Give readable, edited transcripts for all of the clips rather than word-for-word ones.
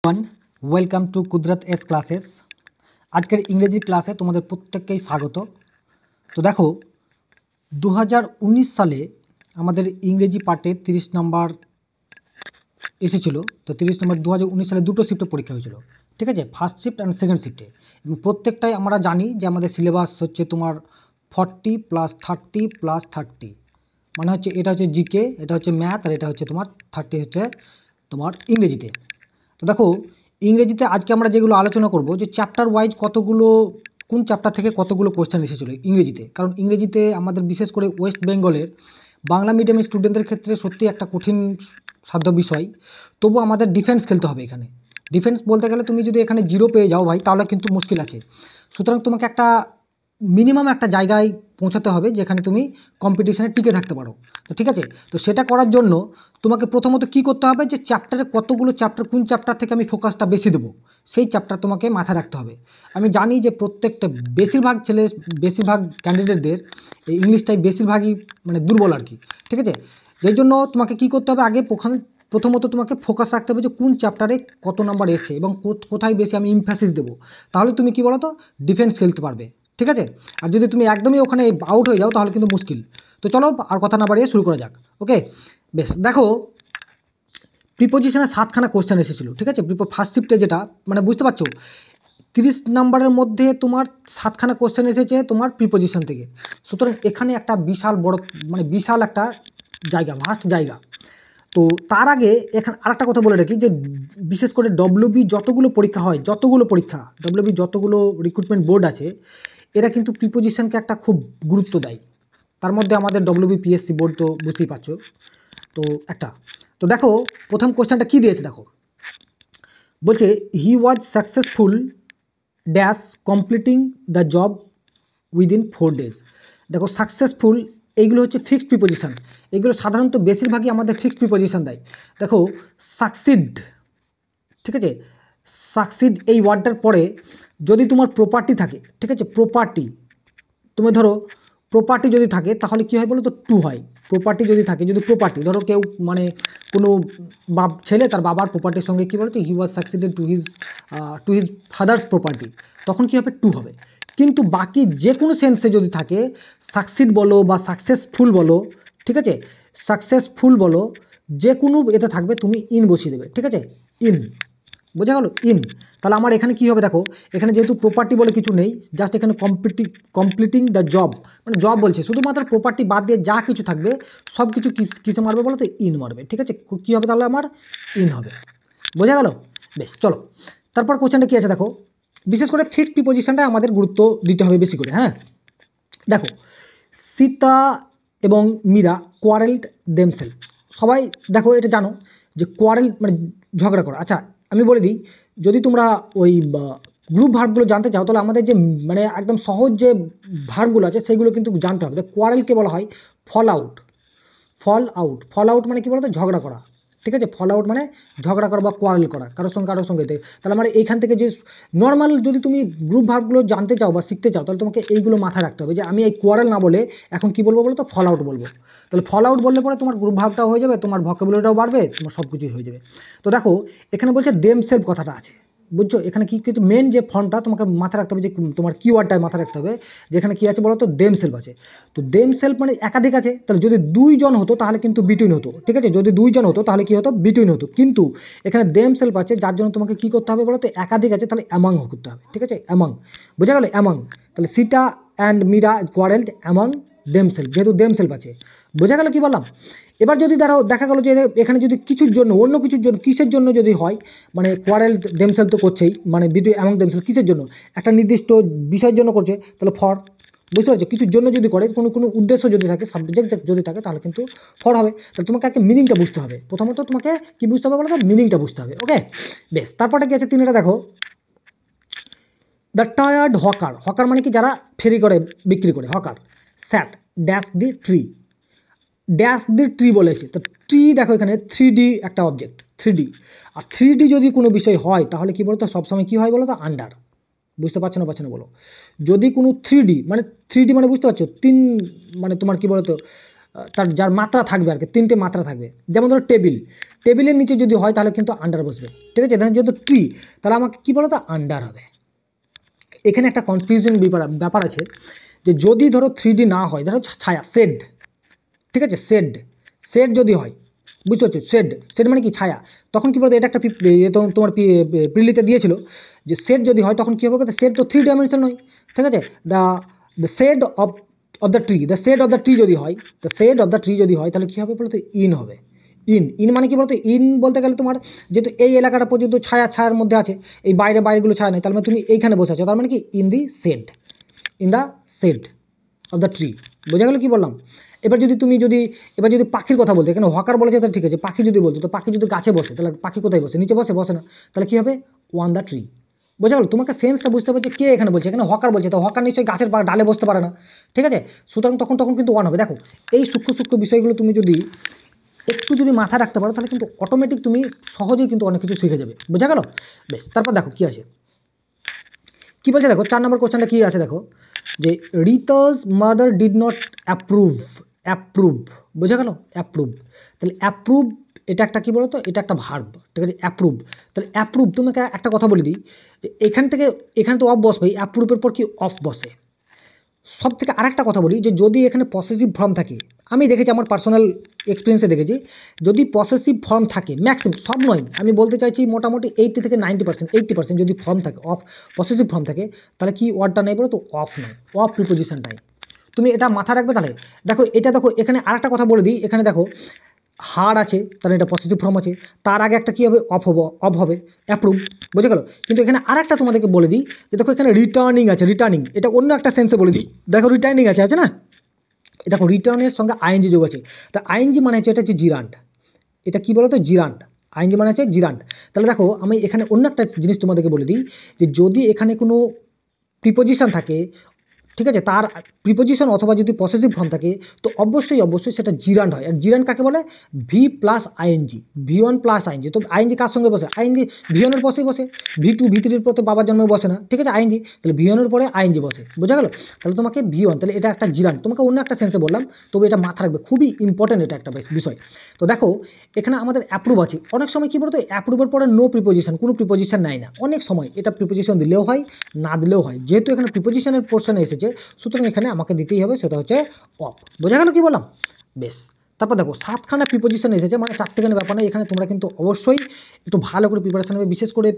One welcome to কুদরত S classes. আজকের ইংরেজি ক্লাসে তোমাদের প্রত্যেককেই স্বাগত। তো দেখো 2019 সালে আমাদের ইংরেজি পার্টে 30 নম্বর এসেছিল। তো 30 নম্বর 2019 সালে দুটো শিফটে পরীক্ষা হয়েছিল, ঠিক আছে, ফার্স্ট শিফট অ্যান্ড সেকেন্ড শিফটে। এবং প্রত্যেকটাই আমরা জানি যে আমাদের সিলেবাস হচ্ছে তোমার 40 + 30 + 30, মানে হচ্ছে এটা হচ্ছে জিকে, এটা হচ্ছে ম্যাথ, আর এটা হচ্ছে তোমার 30 হচ্ছে তোমার ইংরেজিতে। তো দেখো ইংরেজিতে আজকে আমরা যেগুলো আলোচনা করব যে চ্যাপ্টার ওয়াইজ কতগুলো, কোন চ্যাপ্টার থেকে কতগুলো কোশ্চেন এসেছিলো ইংরেজিতে। কারণ ইংরেজিতে আমাদের বিশেষ করে ওয়েস্ট বেঙ্গলের বাংলা মিডিয়ামের স্টুডেন্টদের ক্ষেত্রে সত্যি একটা কঠিন সাধ্য বিষয়। তবু আমাদের ডিফেন্স খেলতে হবে এখানে। ডিফেন্স বলতে গেলে তুমি যদি এখানে 0 পেয়ে যাও ভাই, তাহলে কিন্তু মুশকিল আছে। সুতরাং তোমাকে একটা মিনিমাম একটা জায়গায় পৌঁছাতে হবে যেখানে তুমি কম্পিটিশানে টিকে থাকতে পারো। তো ঠিক আছে, তো সেটা করার জন্য তোমাকে প্রথমত কি করতে হবে যে চ্যাপ্টারে কতগুলো চ্যাপ্টার, কোন চ্যাপ্টার থেকে আমি ফোকাসটা বেশি দেবো সেই চ্যাপ্টার তোমাকে মাথায় রাখতে হবে। আমি জানি যে প্রত্যেকটা বেশিরভাগ ক্যান্ডিডেটদের এই ইংলিশটাই বেশিরভাগই মানে দুর্বল আর কি, ঠিক আছে। যেই জন্য তোমাকে কি করতে হবে, আগে প্রথমত তোমাকে ফোকাস রাখতে হবে যে কোন চ্যাপ্টারে কত নাম্বার এসে এবং কোথায় বেশি আমি ইমফ্যাসিস দেবো। তাহলে তুমি কি বলো তো ডিফেন্স খেলতে পারবে, ঠিক আছে। আর যদি তুমি একদমই ওখানে আউট হয়ে যাও তাহলে কিন্তু মুশকিল। তো চলো আর কথা না বাড়িয়ে শুরু করা যাক। ওকে, বেশ। দেখো প্রিপোজিশনে 7খানা কোশ্চেন এসেছিলো, ঠিক আছে। ফার্স্ট শিফটে যেটা মানে বুঝতে পারছো 30 নম্বরের মধ্যে তোমার 7খানা কোশ্চেন এসেছে তোমার প্রিপোজিশন থেকে। সুতরাং এখানে একটা বিশাল বড় মানে বিশাল একটা জায়গা, ভাস্ট জায়গা। তো তার আগে এখানে আরেকটা কথা বলে রাখি যে বিশেষ করে ডব্লিউবি যতগুলো পরীক্ষা হয়, ডব্লিউবি যতগুলো রিক্রুটমেন্ট বোর্ড আছে, এরা কিন্তু প্রিপোজিশনকে একটা খুব গুরুত্ব দেয়। তার মধ্যে আমাদের ডব্লিউবিপিএসসি বোর্ড তো বুঝতেই পারছো। তো তো দেখো প্রথম কোশ্চেনটা কী দিয়েছে দেখো, বলছে he was successful dash completing the job within 4 days। দেখো সাকসেসফুল এইগুলো হচ্ছে ফিক্সড প্রিপোজিশন, এগুলো সাধারণত বেশিরভাগই আমাদের ফিক্সড প্রিপোজিশন দেয়। দেখো সাকসিড, ঠিক আছে, সাকসিড এই ওয়ার্ডটার পরে যদি তোমার প্রপার্টি থাকে, ঠিক আছে, প্রপার্টি, তুমি ধরো প্রপার্টি যদি থাকে তাহলে কী হয় বলো তো টু হয়। প্রপার্টি যদি থাকে, যদি প্রপার্টি ধরো কেউ মানে কোনো ছেলে তার বাবার প্রপার্টির সঙ্গে কী বলো তো he was succeeded to his father's property, তখন কী হবে টু হবে। কিন্তু বাকি যে কোনো সেন্সে যদি থাকে সাকসিড বলো বা সাকসেসফুল বলো, ঠিক আছে, সাকসেসফুল বলো, যে কোনো এতে থাকবে তুমি ইন বসিয়ে দেবে, ঠিক আছে, ইন, বোঝা গেল, ইন। তাহলে আমার এখানে কী হবে দেখো, এখানে যেহেতু প্রপার্টি বলে কিছু নেই, জাস্ট এখানে কমপ্লিটিং দ্য জব, মানে জব বলছে, শুধুমাত্র প্রপার্টি বাদ দিয়ে যা কিছু থাকবে সব কিছু কিসে মারবে বলো তো ইন মারবে, ঠিক আছে। কী হবে তাহলে আমার ইন হবে, বোঝা গেল। বেশ, চলো তারপর কোশ্চেনটা কী আছে দেখো, বিশেষ করে ফিক্সড প্রিপোজিশনটা আমাদের গুরুত্ব দিতে হবে বেশি করে। হ্যাঁ, দেখো সীতা এবং মীরা কোয়ারেলড দেমসেলফ। সবাই দেখো এটা জানো যে কোয়ারেল মানে ঝগড়া করা। আচ্ছা আমি বলে দিই, যদি তোমরা ওই গ্রুপ ভার্বগুলো জানতে চাও তাহলে আমাদের যে মানে একদম সহজ যে ভার্বগুলো আছে সেগুলো কিন্তু জানতে হবে। কোয়ারেলকে বলা হয় ফল আউট। ফল আউট মানে কী বলতো ঝগড়া করা, ঠিক আছে। ফল আউট মানে ঝগড়া করা বা কোয়ারেল করা কারোর সঙ্গে। তাহলে আমার এইখান থেকে যে নর্মাল যদি তুমি গ্রুপ ভার্বগুলো জানতে চাও বা শিখতে চাও তাহলে তোমাকে এইগুলো মাথায় রাখতে হবে যে আমি এই কোয়ারেল না বলে এখন কী বলবো বলো তো ফল আউট বলবো। তাহলে ফল আউট বললে পরে তোমার গ্রুপ ভার্বটাও হয়ে যাবে, তোমার ভোকাবুলারিটাও বাড়বে, তোমার সব কিছুই হয়ে যাবে। তো দেখো এখানে বলছে দেমসেলফ কথাটা আছে, বুঝছো। এখানে কী কিছু মেন যে ফর্মটা তোমাকে মাথায় রাখতে হবে, যে তোমার কিওয়ার্ডটা মাথায় রাখতে হবে যেখানে কী আছে বলো তো দেমসেলফ আছে। তো দেমসেলফ মানে একাধিক আছে, তাহলে যদি 2 জন হতো তাহলে কিন্তু বিটুইন হতো, ঠিক আছে। যদি 2 জন হতো তাহলে কী হতো বিটুইন হতো, কিন্তু এখানে দেমসেলফ আছে যার জন্য তোমাকে কী করতে হবে বলো তো একাধিক আছে, তাহলে অ্যামাং করতে হবে, ঠিক আছে, অ্যামাং, বোঝা গেল, অ্যামাং। তাহলে Sita and Mira quarrelled among themselves, যেহেতু দেমসেলফ আছে, বোঝা গেল কী বললাম। এবার যদি দেখা গেলো যে এখানে যদি কিছুর জন্য অন্য কিছুর জন্য কিসের জন্য যদি হয়, মানে কোয়ারেল দেমসেলফ তো করছেই, মানে বিটুইন অ্যামাং দেমসেলফ কিসের জন্য, একটা নির্দিষ্ট বিষয়ের জন্য করছে, তাহলে ফর, বুঝতে পারছো, কিছুর জন্য যদি করে কোনো উদ্দেশ্য যদি থাকে, সাবজেক্ট যদি থাকে তাহলে কিন্তু ফর হবে। তাহলে তোমাকে একটা মিনিংটা বুঝতে হবে, প্রথমত তোমাকে কী বুঝতে হবে বলো তো মিনিংটা বুঝতে হবে। ওকে, বেশ। তারপরে কি আছে তিনটা দেখো, দ্য টায়ার্ড হকার মানে কি যারা ফেরি করে বিক্রি করে, hawker sat dash the tree বলেছে। তো ট্রি দেখো এখানে 3D একটা অবজেক্ট, 3D, আর 3D যদি কোনো বিষয় হয় তাহলে কী বলো তো সবসময় কী হয় বলো তো আন্ডার, বুঝতে পারছো না বলো। যদি কোনো 3D মানে বুঝতে পারছো তিন মানে তোমার কী বলো তো তার যার মাত্রা থাকবে আর কি, 3টে মাত্রা থাকবে। যেমন ধরো টেবিলের নিচে যদি হয় তাহলে কিন্তু আন্ডার বসবে, ঠিক আছে। দেখেন যেহেতু ট্রি, তাহলে আমাকে কী বলো তো, আন্ডার হবে। এখানে একটা কনফিউশন ব্যাপার আছে, যে যদি ধরো 3D না হয়, ধরো ছায়া শেড, ঠিক আছে, শেড যদি হয়, বুঝতে পারছো, শেড মানে কি, ছায়া, তখন কী বলতো, এটা একটা তোমার প্রিলিতে দিয়েছিল যে শেড যদি হয় তখন কী হবে, শেড তো 3 ডাইমেনশন নয়, ঠিক আছে। The shade of the tree যদি হয়, তাহলে কী হবে বলতো, ইন হবে। ইন মানে কি বলতো, ইন বলতে গেলে তোমার যেহেতু এই এলাকাটা পর্যন্ত ছায়ার মধ্যে আছে, এই বাইরেগুলো ছায়া নেই, তার মানে তুমি এইখানে বসে আছো, তার মানে কি in the shade of the tree. বোঝা গেল কি বললাম? এবার যদি পাখির কথা বলতে, এখানে হকার বলেছে তাহলে ঠিক আছে, পাখি যদি বলতো, তো পাখি যদি গাছে বসে তাহলে পাখি কোথায় বসে, নিচে বসে না, তাহলে কী হবে, অন দ্য ট্রি। বোঝা গেল? তোমাকে সেন্সটা বুঝতে হবে যে কে এখানে বলছে, এখানে হকার বলছে, তো হকার নিশ্চয়ই গাছের ডালে বসতে পারে না, ঠিক আছে। সুতরাং তখন কিন্তু ওয়ান হবে। দেখো এই সূক্ষ্ম বিষয়গুলো তুমি যদি একটু মাথায় রাখতে পারো, তাহলে কিন্তু অটোমেটিক তুমি সহজেই কিন্তু অনেক কিছু শিখে যাবে। বোঝা গেল? বেশ, তারপর দেখো কী আছে, কী বলছে দেখো, 4 নম্বর কোশ্চেনটা কী আছে দেখো, যে রিতাস মাদার ডিড নট অ্যাপ্রুভ। বোঝা গেল? অ্যাপ্রুভ, তাহলে অ্যাপ্রুভ এটা একটা কী বলো তো, এটা একটা ভার্ব, ঠিক আছে, অ্যাপ্রুভ। তাহলে অ্যাপ্রুভ, তোমাকে একটা কথা বলে দিই, যে এখানে তো অফ বসবেই, অ্যাপ্রুভের পর কি অফ বসে। সব থেকে আরেকটা কথা বলি, যে যদি এখানে পসেসিভ ফর্ম থাকে, আমি দেখেছি, আমার পার্সোনাল এক্সপিরিয়েন্সে দেখেছি, যদি পসেসিভ ফর্ম থাকে, ম্যাক্সিমাম, সব নয়, আমি বলতে চাইছি মোটামুটি 80 থেকে 90% যদি ফর্ম থাকে, পসেসিভ ফর্ম থাকে, তাহলে কি ওয়ার্ডটা নেই বলো তো, অফ নয়, অফ প্রিপোজিশনটাই। তুমি এটা মাথা রাখবে। তাহলে দেখো এখানে আরেকটা কথা বলে দিই, এখানে দেখো হার আছে, তাহলে এটা পসেসিভ ফর্ম আছে, তার আগে একটা কী হবে, অফ হবে, অ্যাপ্রুভ। বুঝে গেল? কিন্তু এখানে আরেকটা তোমাদেরকে বলে দিই, যে দেখো এখানে রিটার্নিং আছে, এটা অন্য একটা সেন্সে বলে দিই। দেখো রিটার্নিং আছে না, দেখো রিটার্নের সঙ্গে আইএনজি যোগ আছে, তা আইএনজি মানে হচ্ছে, এটা হচ্ছে জিরান্ড। এটা কী বলো তো, জিরান্ড। আইএনজি মানে হচ্ছে জিরান্ড। তাহলে দেখো আমি এখানে অন্য একটা জিনিস তোমাদেরকে বলে দিই, যে যদি এখানে কোনো প্রিপোজিশন থাকে, ঠিক আছে, তার প্রিপোজিশন অথবা যদি পসেসিভ ফর্ম থাকে, তো অবশ্যই সেটা জিরান্ড হয়। আর জিরান্ড কাকে বলে, V+ING, তো আইএনজি কার সঙ্গে বসে, আইএনজি V1-এর পরেই বসে, V2 V3-এর পরে তো বাবার জন্মে বসে না, ঠিক আছে, আইএনজি, তাহলে V1-এর পরে আইএনজি বসে। বোঝা গেল? তাহলে তোমাকে V1, তাহলে এটা একটা জিরান্ড, তোমাকে অন্য একটা সেন্সে বললাম, তবে এটা মাথা রাখবে, খুবই ইম্পর্টেন্ট এটা একটা বিষয়। তো দেখো এখানে আমাদের অ্যাপ্রুভ আছে, অনেক সময় কী বলতো, অ্যাপ্রুভের পরে নো প্রিপোজিশন, কোনো প্রিপোজিশন নেয় না, অনেক সময় এটা প্রিপোজিশন দিলেও হয়, না দিলেও হয়, যেহেতু এখানে প্রিপোজিশনের পোর্শনে এসেছে, সুতরাং এখানে আমাকে দিতেই হবে, সেটা হচ্ছে অফ। বোঝা গেল কি বললাম? বেশ, তারপর দেখো 7খানা প্রিপোজিশন এসেছে, মানে 4টিখানি ব্যাপার নেই, এখানে তোমরা কিন্তু অবশ্যই একটু ভালো করে প্রিপারেশন হবে, বিশেষ করে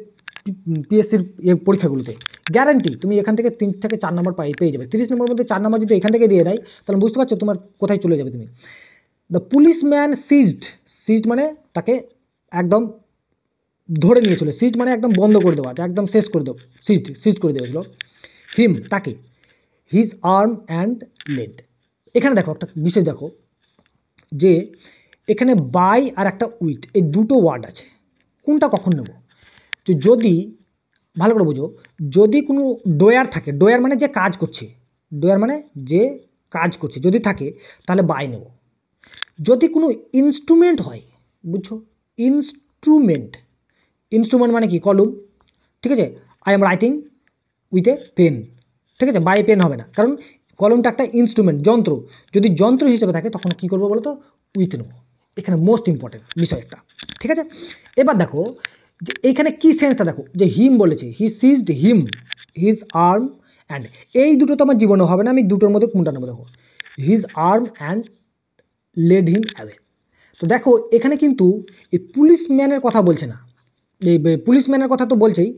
পিএসসির পরীক্ষাগুলোতে গ্যারান্টি তুমি এখান থেকে 3 থেকে 4 নম্বর পেয়ে যাবে। 30 নম্বরের মধ্যে 4 নম্বর যদি এখান থেকে দিয়ে দেয়, তাহলে বুঝতে পারছো তোমার কোথায় চলে যাবে তুমি। দ্য পুলিশম্যান সিজড মানে তাকে একদম ধরে নিয়েছিল, সিজ মানে একদম বন্ধ করে দেওয়া, একদম শেষ করে দেবো, সিজ করে দিয়েছিল হিম, তাকে, হিজ আর্ম অ্যান্ড লেগ। এখানে দেখো একটা বিষয় দেখো, যে এখানে বাই আর একটা উইথ, এই দুটো ওয়ার্ড আছে, কোনটা কখন নেব। তো যদি ভালো করে বুঝো, যদি কোনো ডোয়ার থাকে, ডোয়ার মানে যে কাজ করছে, যদি থাকে, তাহলে বাই নেব। যদি কোনো ইনস্ট্রুমেন্ট হয়, বুঝছো, ইনস্ট্রুমেন্ট মানে কি, কলম, ঠিক আছে, I am writing with a pen, ঠিক আছে, বাই পেন হবে না, কারণ কলমটা একটা ইনস্ট্রুমেন্ট, যন্ত্র, যদি যন্ত্র হিসেবে থাকে তখন কী করবো বলো তো, উইথ নেবো। এখানে মোস্ট ইম্পর্টেন্ট বিষয় একটা, ঠিক আছে। এবার দেখো যে এইখানে কী সেন্সটা দেখো, যে হিম বলেছে, হি সিজড হিজ আর্ম অ্যান্ড, এই দুটো তো আমার জীবনে হবে না, আমি দুটোর মধ্যে কোনটা নেবো, দেখো his arm and led him away. তো দেখো এখানে কিন্তু এই পুলিশম্যানের কথা বলছে না, এই পুলিশম্যানের কথা তো বলছেই,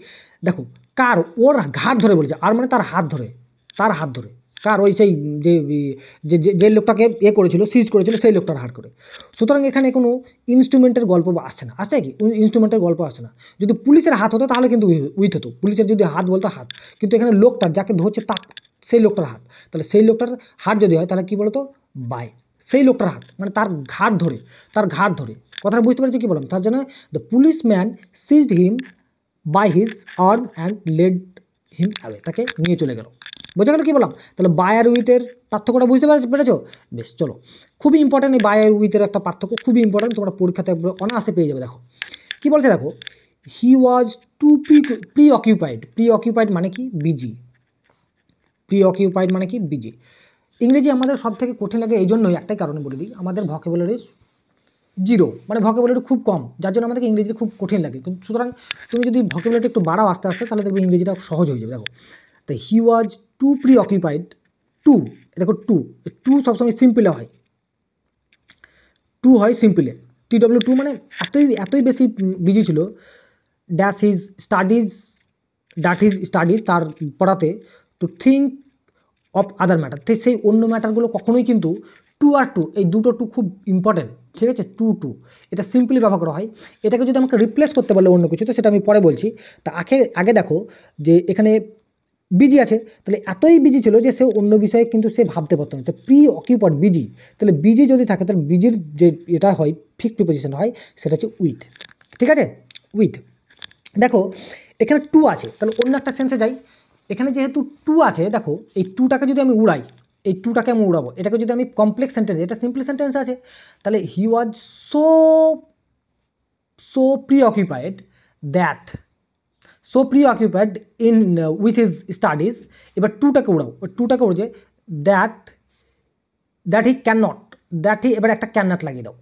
দেখো কার, ওর ঘাট ধরে বলেছে, আর মানে তার হাত ধরে, কার, ওই সেই যে লোকটাকে করেছিল, সিজ করেছিল, সেই লোকটার হাত করে। সুতরাং এখানে কোনো ইনস্ট্রুমেন্টের গল্প আসছে না, আসছে কি ইনস্ট্রুমেন্টের গল্প আসছে না। যদি পুলিশের হাত হতো তাহলে কিন্তু উইথ হতো, পুলিশের যদি হাত বলতো হাত, কিন্তু এখানে লোকটার যাকে ধরছে সেই লোকটার হাত, তাহলে সেই লোকটার হাত যদি হয় তাহলে কী বলতো, বাই, সেই লোকটার হাত মানে তার ঘাট ধরে, কথাটা বুঝতে পারছি কি বললাম। তার জন্য the policeman seized him by his arm and led him away, তাকে নিয়ে চলে গেল। বোঝা গেল কি বললাম? তাহলে বাই আর উইথের পার্থক্যটা বুঝতে পেরেছো? বেশ, চলো, খুবই ইম্পর্টেন্ট এই বাই আর উইথের একটা পার্থক্য, খুবই ইম্পর্টেন্ট, তোমরা পরীক্ষাতে অনায়াসে পেয়ে যাবে। দেখো কি বলছে দেখো, হি ওয়াজ টু প্রি অকিউপাইড মানে কি, বিজি, ইংরেজি আমাদের সব থেকে কঠিন লাগে এই জন্যই, একটাই কারণে বলে দিই, আমাদের ভকেবুলারি জিরো, মানে ভকেবুলারি খুব কম, যার জন্য আমাদেরকে ইংরেজি খুব কঠিন লাগে। সুতরাং তুমি যদি ভকেবুলারি একটু বাড়াও আস্তে আস্তে, তাহলে দেখবে ইংরেজিটা সহজ হয়ে যাবে। দেখো, তো he was two pre অকিউপাইড two, দেখো টু, টু সবসময় সিম্পলে হয়, টু হয় সিম্পলে, TW2 মানে এতই বেশি বিজি ছিল, ড্যাশ হিজ স্টাডিজ, তার পড়াতে, to think of other matter, সেই অন্য ম্যাটারগুলো কখনোই কিন্তু টু আর টু, এই দুটো টু খুব ইম্পর্টেন্ট, ঠিক আছে, টু টু এটা সিম্পলি ব্যবহার করা হয়। এটাকে যদি আমাকে রিপ্লেস করতে বলে অন্য কিছু, তো সেটা আমি পরে বলছি। তা আগে দেখো যে এখানে বিজি আছে, তাহলে এতই বিজি ছিল যে সে অন্য বিষয়ে কিন্তু সে ভাবতে পারতো না, তো প্রি অকিউপাইড বিজি, তাহলে বিজি যদি থাকে তাহলে বিজির যে এটা হয় ফিক্সড প্রিপোজিশন হয়, সেটা হচ্ছে উইথ, ঠিক আছে, উইথ। দেখো এখানে টু আছে, তাহলে অন্য একটা সেন্সে যাই, এখানে যেহেতু টু আছে, দেখো এই টুটাকে যদি আমি উড়াই, এই টুটাকে আমি উড়াবো, এটাকে যদি আমি কমপ্লেক্স সেন্টেন্স, এটা সিম্পল সেন্টেন্স আছে, তাহলে he was so preoccupied that, so preoccupied in with his studies, এবার টুটাকে উড়াও, টুটাকে উড়ে দ্যাট হি ক্যান নট, এবার একটা ক্যান নট লাগিয়ে দাও,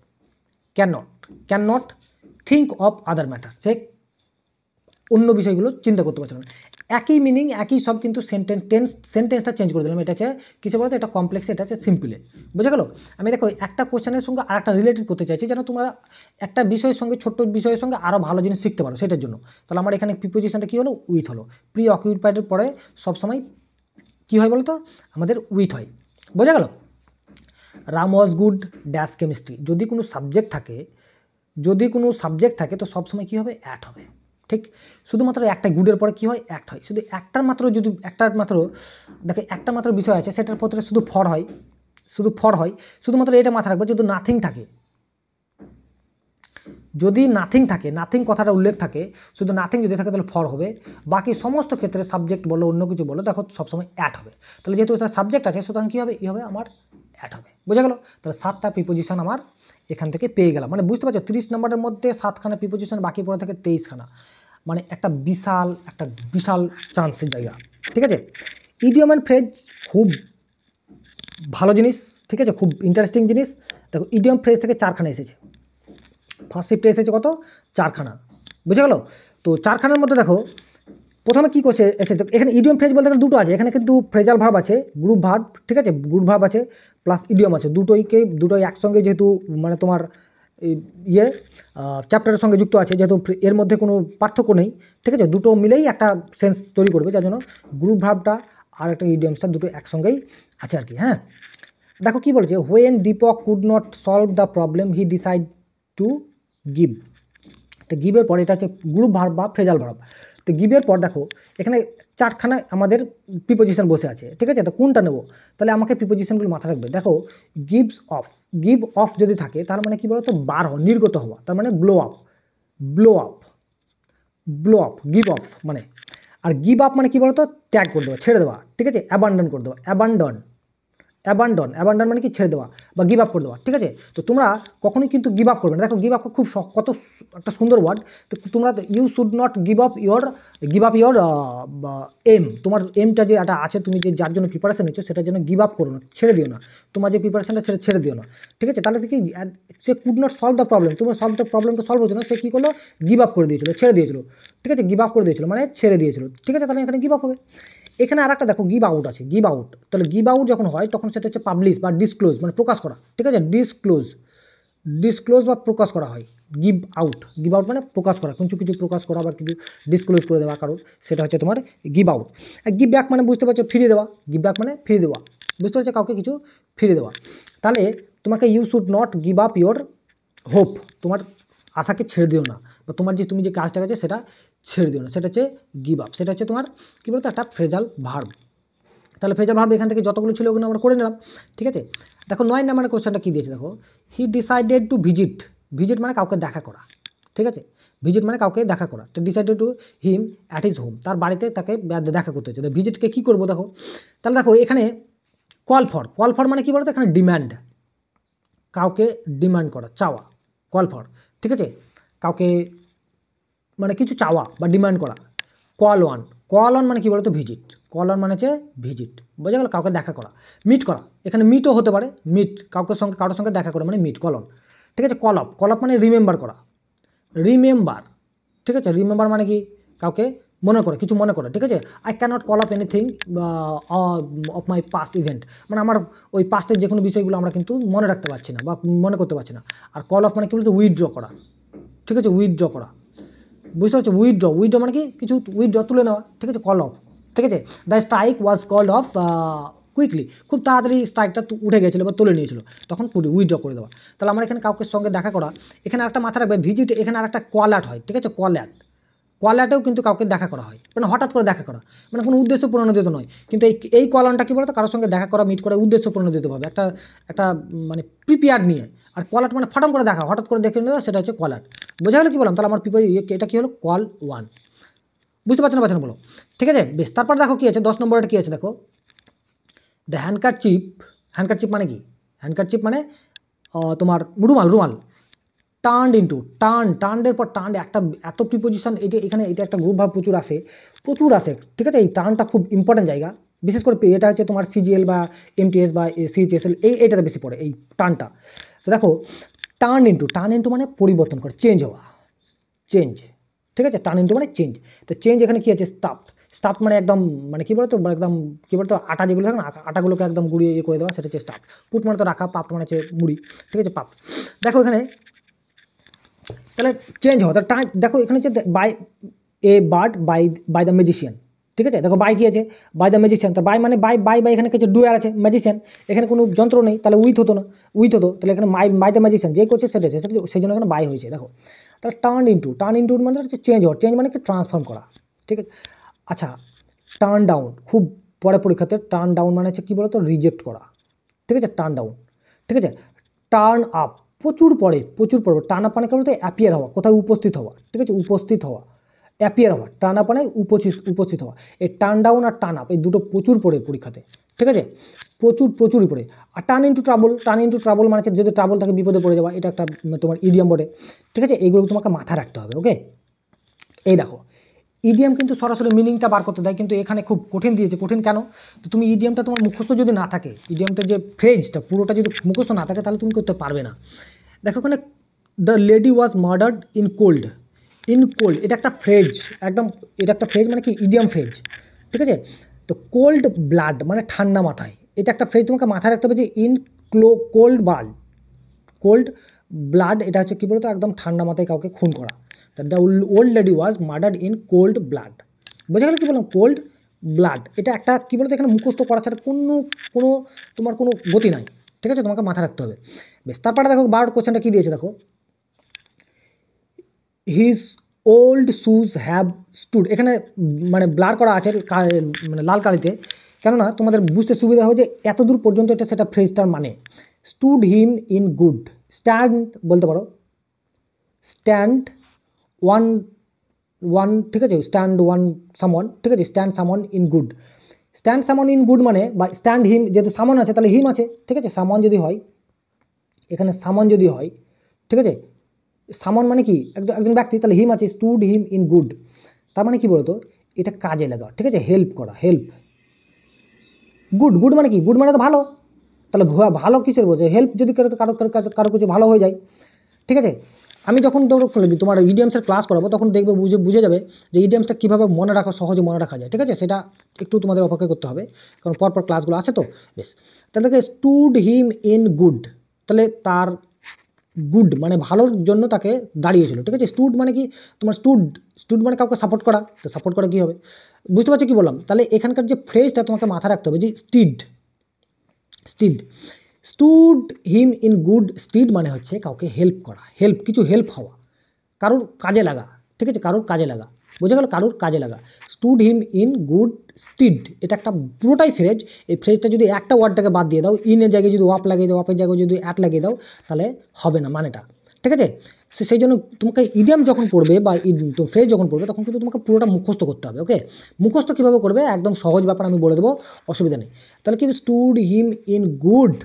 can not think of other matter, সে অন্য বিষয়গুলো চিন্তা করতে পারছে না। একই মিনিং একই সব, কিন্তু সেন্টেন্সটা চেঞ্জ করে দিলাম, এটা হচ্ছে কিসে বলতো, এটা কমপ্লেক্সে, এটা হচ্ছে সিম্পলে, বুঝে গেল। আমি দেখো একটা কোশ্চেনের সঙ্গে আর একটা রিলেটেড করতে চাইছি, যেন তোমরা একটা বিষয়ের সঙ্গে, ছোট্ট বিষয়ের সঙ্গে আরও ভালো জিনিস শিখতে পারো, সেটার জন্য। তাহলে আমার এখানে প্রিপোজিশনটা কী হলো, উইথ হলো। প্রি অকিউপাইডের পরে সবসময় কী হয় বলতো, আমাদের উইথ হয়, বোঝা গেল। Ram was good dash chemistry, যদি কোনো সাবজেক্ট থাকে তো সবসময় কী হবে, অ্যাট হবে, ঠিক। শুধুমাত্র একটা গুডের পরে কী হয়, অ্যাক্ট হয়। শুধু একটা মাত্র দেখো একটা মাত্র বিষয় আছে, সেটার পরে শুধু ফর হয়, শুধুমাত্র এটা মাথায় রাখবে, যদি নাথিং থাকে, নাথিং কথাটা উল্লেখ থাকে, শুধু নাথিং যদি থাকে তাহলে ফর হবে। বাকি সমস্ত ক্ষেত্রে সাবজেক্ট বলো, অন্য কিছু বলো, দেখো সবসময় অ্যাট হবে। তাহলে যেহেতু এটা সাবজেক্ট আছে, সুতরাং কী হবে, হবে আমার অ্যাট হবে, বোঝা গেল। তাহলে 7টা প্রিপোজিশন আমার এখান থেকে পেয়ে গেলাম, মানে বুঝতে পারছো 30 নম্বরের মধ্যে 7খানা প্রিপোজিশন, বাকি পড়ে থাকে 23খানা, মানে একটা বিশাল চান্সের জায়গা, ঠিক আছে। ইডিয়ম অ্যান্ড ফ্রেজ খুব ভালো জিনিস, ঠিক আছে, খুব ইন্টারেস্টিং জিনিস। দেখো ইডিয়ম ফ্রেজ থেকে 4খানা এসেছে, ফার্স্ট শিফটে এসেছে কত, 4খানা, বুঝে গেল। তো 4খানার মধ্যে দেখো প্রথমে কী করছে এসেছে, এখানে ইডিয়ম ফ্রেজ বলতে গেলে দুটো আছে, এখানে কিন্তু ফ্রেজাল ভার্ব আছে, গ্রুপ ভার্ব, ঠিক আছে, গ্রুপ ভার্ব আছে প্লাস ইডিয়ম আছে, দুটোই একসঙ্গে, যেহেতু মানে তোমার চ্যাপ্টারের সঙ্গে যুক্ত আছে, যেহেতু এর মধ্যে কোনো পার্থক্য নেই, ঠিক আছে, দুটো মিলেই একটা সেন্স তৈরি করবে, যার জন্য গ্রুপ ভার্বটা আর একটা ইডিয়মসটা দুটো একসঙ্গেই আছে আর কি। হ্যাঁ, দেখো কি বলেছে, when Deepak could not solve the problem he decide to give, তো গিভের পর এটা হচ্ছে গ্রুপ ভার্ব বা ফ্রেজাল ভার্ব। তো গিভের পর দেখো এখানে 4খানা আমাদের প্রিপোজিশন বসে আছে, ঠিক আছে, তো কোনটা নেব, তাহলে আমাকে প্রিপোজিশনগুলো মাথায় রাখবে। দেখো গিভ অফ যদি থাকে, তার মানে কি বলতো, বার হওয়া, নির্গত হওয়া, তার মানে ব্লো আপ, গিভ অফ মানে। আর গিভ আপ মানে কি বলতো, ত্যাগ করে দেওয়া, ছেড়ে দেওয়া, ঠিক আছে, অ্যাবান্ডন করে দেওয়া, অ্যাবান্ডন মানে কি, ছেড়ে দেওয়া বা গিভ আপ করে দেওয়া, ঠিক আছে। তো তোমরা কখনোই কিন্তু গিভ আপ করবে না, দেখো গিভ আপ খুব কত একটা সুন্দর ওয়ার্ড। তো তোমরা you should not give up your aim, তোমার এমটা যে একটা আছে, তুমি যে যার জন্য প্রিপারেশন নিচ্ছ, সেটার জন্য গিভ আপ করো না, ছেড়ে দিও না, তোমার যে প্রিপারেশনটা সেটা ছেড়ে দিও না, ঠিক আছে। তাহলে কি, সে could not solve the problem, তোমার প্রবলেমটা সলভ হচ্ছে না, সে কী করলো, গিভ আপ করে দিয়েছিল, ছেড়ে দিয়েছিল, ঠিক আছে, গিভ আপ করে দিয়েছিল মানে ছেড়ে দিয়েছিল, ঠিক আছে, তাহলে এখানে গিভ আপ হবে। এখানে আর একটা দেখো গিভ আউট আছে, তাহলে গিভ আউট যখন হয় তখন সেটা হচ্ছে পাবলিশ বা ডিসক্লোজ, মানে প্রকাশ করা, ঠিক আছে, ডিসক্লোজ বা প্রকাশ করা হয়। গিভ আউট মানে প্রকাশ করা, কিছু প্রকাশ করা বা কিছু ডিসক্লোজ করে দেওয়া কারোর, সেটা হচ্ছে তোমার গিভ আউট। আর গিভ ব্যাক মানে বুঝতে পারছো, ফিরিয়ে দেওয়া, গিভ ব্যাক মানে ফিরিয়ে দেওয়া, বুঝতে পারছো, কাউকে কিছু ফিরিয়ে দেওয়া। তাহলে তোমাকে you should not give up your hope, তোমার আশাকে ছেড়ে দিও না, বা তুমি যে কাজটা আছে সেটা ছেড়ে দিও না, সেটা হচ্ছে গিভ আপ, সেটা হচ্ছে তোমার কী বলতো, একটা ফ্রেজাল ভার্ব। তাহলে ফ্রেজাল ভার্ব এখান থেকে যতগুলো ছিল ওগুলো আমরা করে নিলাম, ঠিক আছে। দেখো 9 নম্বরের কোশ্চেনটা কী দিয়েছে, দেখো হি ডিসাইডেড টু ভিজিট মানে কাউকে দেখা করা, ঠিক আছে, ভিজিট মানে কাউকে দেখা করা, তো decided to him at his home, তার বাড়িতে তাকে দেখা করতে হচ্ছে। তো ভিজিটকে কী করবো, দেখো তাহলে দেখো এখানে কল ফর মানে কী বলতো, এখানে ডিম্যান্ড, কাউকে ডিমান্ড করা, চাওয়া, কল ফর, ঠিক আছে, কাউকে মানে কিছু চাওয়া বা ডিমান্ড করা। কল ওয়ান, কল অন মানে কি বলতো ভিজিট, কল অন মানে হচ্ছে ভিজিট, বোঝা গেল, কাউকে দেখা করা, মিট করা, এখানে মিটও হতে পারে, মিট কাউকে সঙ্গে কারোর সঙ্গে দেখা করে মানে মিট, কল অন। ঠিক আছে, কল অফ, কল অফ মানে রিমেম্বার করা, রিমেম্বার, ঠিক আছে, রিমেম্বার মানে কি কাউকে মনে করে, কিছু মনে করে, ঠিক আছে। I can't call up anything of my past event, মানে আমার ওই পাস্টের যে কোনো বিষয়গুলো আমরা কিন্তু মনে রাখতে পারছি না বা মনে করতে পারছি না। আর কল অফ মানে কি বলতো উইথড্র করা, ঠিক আছে, উইথড্র করা, বুঝতে পারছো, উইথড্র, উইথড্র মানে কি কিছু উইথড্র তুলে নেওয়া, ঠিক আছে, কল অফ, ঠিক আছে। The strike was called off quickly, খুব তাড়াতাড়ি স্ট্রাইকটা উঠে গেছিলো বা তুলে নিয়েছিল, তখন উইথড্র করে দেওয়া। তাহলে আমরা এখানে কাউকে সঙ্গে দেখা করা, এখানে একটা মাথা রাখবে ভিজিট, এখানে আর একটা কল অ্যাট হয়, ঠিক আছে, কল অ্যাট, কল অ্যাটেও কিন্তু কাউকে দেখা করা হয়, মানে হঠাৎ করে দেখা করা, মানে কোনো উদ্দেশ্য প্রণোদিত নয়, কিন্তু এই কলনটা কী বলতো কারোর সঙ্গে দেখা করা, মিট করা, উদ্দেশ্য প্রণোদিতভাবে একটা একটা মানে প্রিপেয়ার্ড নিয়ে। আর কল অ্যাট মানে ফটাম করে দেখা, হঠাৎ করে দেখে নেওয়া, সেটা হচ্ছে কল অ্যাট, বোঝা গেলো কি বললাম। তাহলে আমার এটা কী হলো, কল ওয়ান, বুঝতে পারছেন না বলো, ঠিক আছে বেশ। তারপর দেখো কী আছে 10 নম্বরটা কী আছে দেখো, দ্য হ্যান্ডকারচিপ, হ্যান্ডকারচিপ মানে কি, হ্যান্ডকারচিপ মানে তোমার রুমাল, রুমাল, টার্নড ইন্টু, টার্নের পর টার্ন, একটা এত প্রিপোজিশন, এই যে এখানে এটা একটা গ্রুপ ভাব প্রচুর আসে, প্রচুর আসে, ঠিক আছে। এই টার্নটা খুব ইম্পর্টেন্ট জায়গা, বিশেষ করে এটা হচ্ছে তোমার সিজিএল বা এমটিএস বা সিএইচএসএল, এইটাতে বেশি পড়ে এই টার্নটা। তো দেখো টার্ন ইন্টু মানে পরিবর্তন করা, চেঞ্জ হওয়া, চেঞ্জ, ঠিক আছে, টার্ন ইন্টু মানে চেঞ্জ। তো চেঞ্জ এখানে কী আছে, স্টাফ, স্টাফ মানে একদম মানে কী বলতো একদম কী বলতো আটা যেগুলো থাকে না, আটাগুলোকে একদম গুঁড়িয়ে করে দেওয়া, সেটা হচ্ছে স্টাফ। পুট মানে তো রাখা, পাপ মানে হচ্ছে মুড়ি, ঠিক আছে, পাপ। দেখো এখানে তাহলে চেঞ্জ হওয়া, তাহলে দেখো এখানে হচ্ছে by a bird by the magician, ঠিক আছে। দেখো বাই কী আছে, বাই দ্য ম্যাজিশিয়ান, তো বাই মানে বাই এখানে কিছু ডুয়ার আছে, ম্যাজিশিয়ান, এখানে কোনো যন্ত্র নেই, তাহলে উইথ হতো না, উইথ হতো, তাহলে এখানে বাই দ্য ম্যাজিশিয়ান যে করছে সেটা সেই জন্য এখানে বাই হয়েছে। দেখো তাহলে টার্ন ইন্টু মানে হচ্ছে চেঞ্জ হওয়া, চেঞ্জ মানে কি ট্রান্সফর্ম করা, ঠিক আছে। আচ্ছা টার্ন ডাউন, খুব পরে পরীক্ষাতে টার্ন ডাউন মানে হচ্ছে কী বলতো রিজেক্ট করা, ঠিক আছে, টার্ন ডাউন, ঠিক আছে। টার্ন আপ প্রচুর পরে, টার্ন আপ মানে কি বলতো অ্যাপিয়ার হওয়া, কোথায় উপস্থিত হওয়া, ঠিক আছে, উপস্থিত হওয়া, অ্যাপিয়ার হওয়া, টার্ন আপ মানে উপস্থিত হওয়া। এই টার্ন ডাউন আর টার্ন আপ এই দুটো প্রচুর পড়ে পরীক্ষাতে, ঠিক আছে, প্রচুরই পড়ে। আর টার্ন ইন্টু ট্রাবল মানে হচ্ছে যদি ট্রাবল থাকে বিপদে পড়ে যাওয়া, এটা একটা তোমার ইডিয়াম বটে, ঠিক আছে, এইগুলো তোমাকে মাথায় রাখতে হবে, ওকে। এই দেখো ইডিয়াম কিন্তু সরাসরি মিনিংটা বার করতে দেয়, কিন্তু এখানে খুব কঠিন দিয়েছে, কঠিন কেন, তো তুমি ইডিয়ামটা তোমার মুখস্থ যদি না থাকে, ইডিয়ামটা যে ফ্রেজটা পুরোটা যদি মুখস্থ না থাকে, তাহলে তুমি করতে পারবে না। দেখো ওখানে the lady was murdered in cold, এটা একটা ফ্রেজ, একদম এটা একটা ফ্রেজ মানে কি ইডিয়াম ফ্রেজ, ঠিক আছে। তো কোল্ড ব্লাড মানে ঠান্ডা মাথায়, এটা একটা ফ্রেজ তোমাকে মাথায় রাখতে হবে যে কোল্ড ব্লাড এটা হচ্ছে কী বলতো একদম ঠান্ডা মাথায় কাউকে খুন করা। The old lady was murdered in cold blood, বোঝা গেল কী বললাম, কোল্ড ব্লাড, এটা একটা কী বলতো এখানে মুখস্থ করা ছাড়া কোনো তোমার কোনো গতি নাই, ঠিক আছে, তোমাকে মাথায় রাখতে হবে। বেশ তারপরে দেখো 12 কোশ্চেনটা কী দিয়েছে দেখো, his old shoes have stood, এখানে মানে ব্লার করা আছে মানে লাল কালিতে, কেননা তোমাদের বুঝতে সুবিধা হবে যে এত দূর পর্যন্ত এটা সেটা ফ্রেজটার মানে। Stood him in good, stand বলতে পারো, স্ট্যান্ড ওয়ান, ঠিক আছে, স্ট্যান্ড ওয়ান সামওয়ান, ঠিক আছে, স্ট্যান্ড সামওয়ান ইন গুড মানে বা স্ট্যান্ড হিম, যেহেতু সামন আছে তাহলে হিম আছে, ঠিক আছে, সামওয়ান যদি হয়, এখানে সামন যদি হয়, ঠিক আছে, সামন মানে কি একজন ব্যক্তি, তাহলে হিম আছে, স্টুড হিম ইন গুড, তার মানে কি বলতো এটা কাজে লাগা, ঠিক আছে, হেল্প করা, হেল্প। গুড মানে কি, গুড মানে তো ভালো, তাহলে ভালো কিসের বোঝে, হেল্প যদি কারো কিছু ভালো হয়ে যায়, ঠিক আছে। আমি যখন তোমার ইডিয়ামসের ক্লাস করাবো তখন দেখবে বুঝে যাবে যে ইডিয়ামসটা কীভাবে মনে রাখা, সহজে মনে রাখা যায়, ঠিক আছে, সেটা একটু তোমাদের অপেক্ষা করতে হবে, কারণ পরপর ক্লাসগুলো আছে তো। বেশ তাহলে দেখে স্টুড হিম ইন গুড, তাহলে তার গুড মানে ভালোর জন্য তাকে দাঁড়িয়েছিল, ঠিক আছে। স্টুড মানে কি তোমার স্টুড মানে কাউকে সাপোর্ট করা, তো সাপোর্ট করা কী হবে, বুঝতে পারছো কী বললাম। তাহলে এখানকার যে ফ্রেজটা তোমাকে মাথায় রাখতে হবে যে stood him in good stead মানে হচ্ছে কাউকে হেল্প করা, কিছু হেল্প হওয়া, কারোর কাজে লাগা, ঠিক আছে, কারোর কাজে লাগা, বোঝা গেল, কারোর কাজে লাগা। Stood him in good stead, এটা একটা পুরোটাই ফ্রেজ, এই ফ্রেজটা যদি একটা ওয়ার্ডটাকে বাদ দিয়ে দাও, ইনের জায়গায় যদি ওয়াপ লাগিয়ে দাও, ওয়াপের জায়গায় যদি অ্যাট লাগিয়ে দাও, তাহলে হবে না মানেটা, ঠিক আছে। সেই জন্য তোমাকে ইডিয়াম যখন পড়বে বা ফ্রেজ যখন পড়বে তখন কিন্তু তোমাকে পুরোটা মুখস্থ করতে হবে, ওকে। মুখস্থ কীভাবে করবে একদম সহজ ব্যাপার, আমি বলে দেবো, অসুবিধা নেই। তাহলে কি stood him in good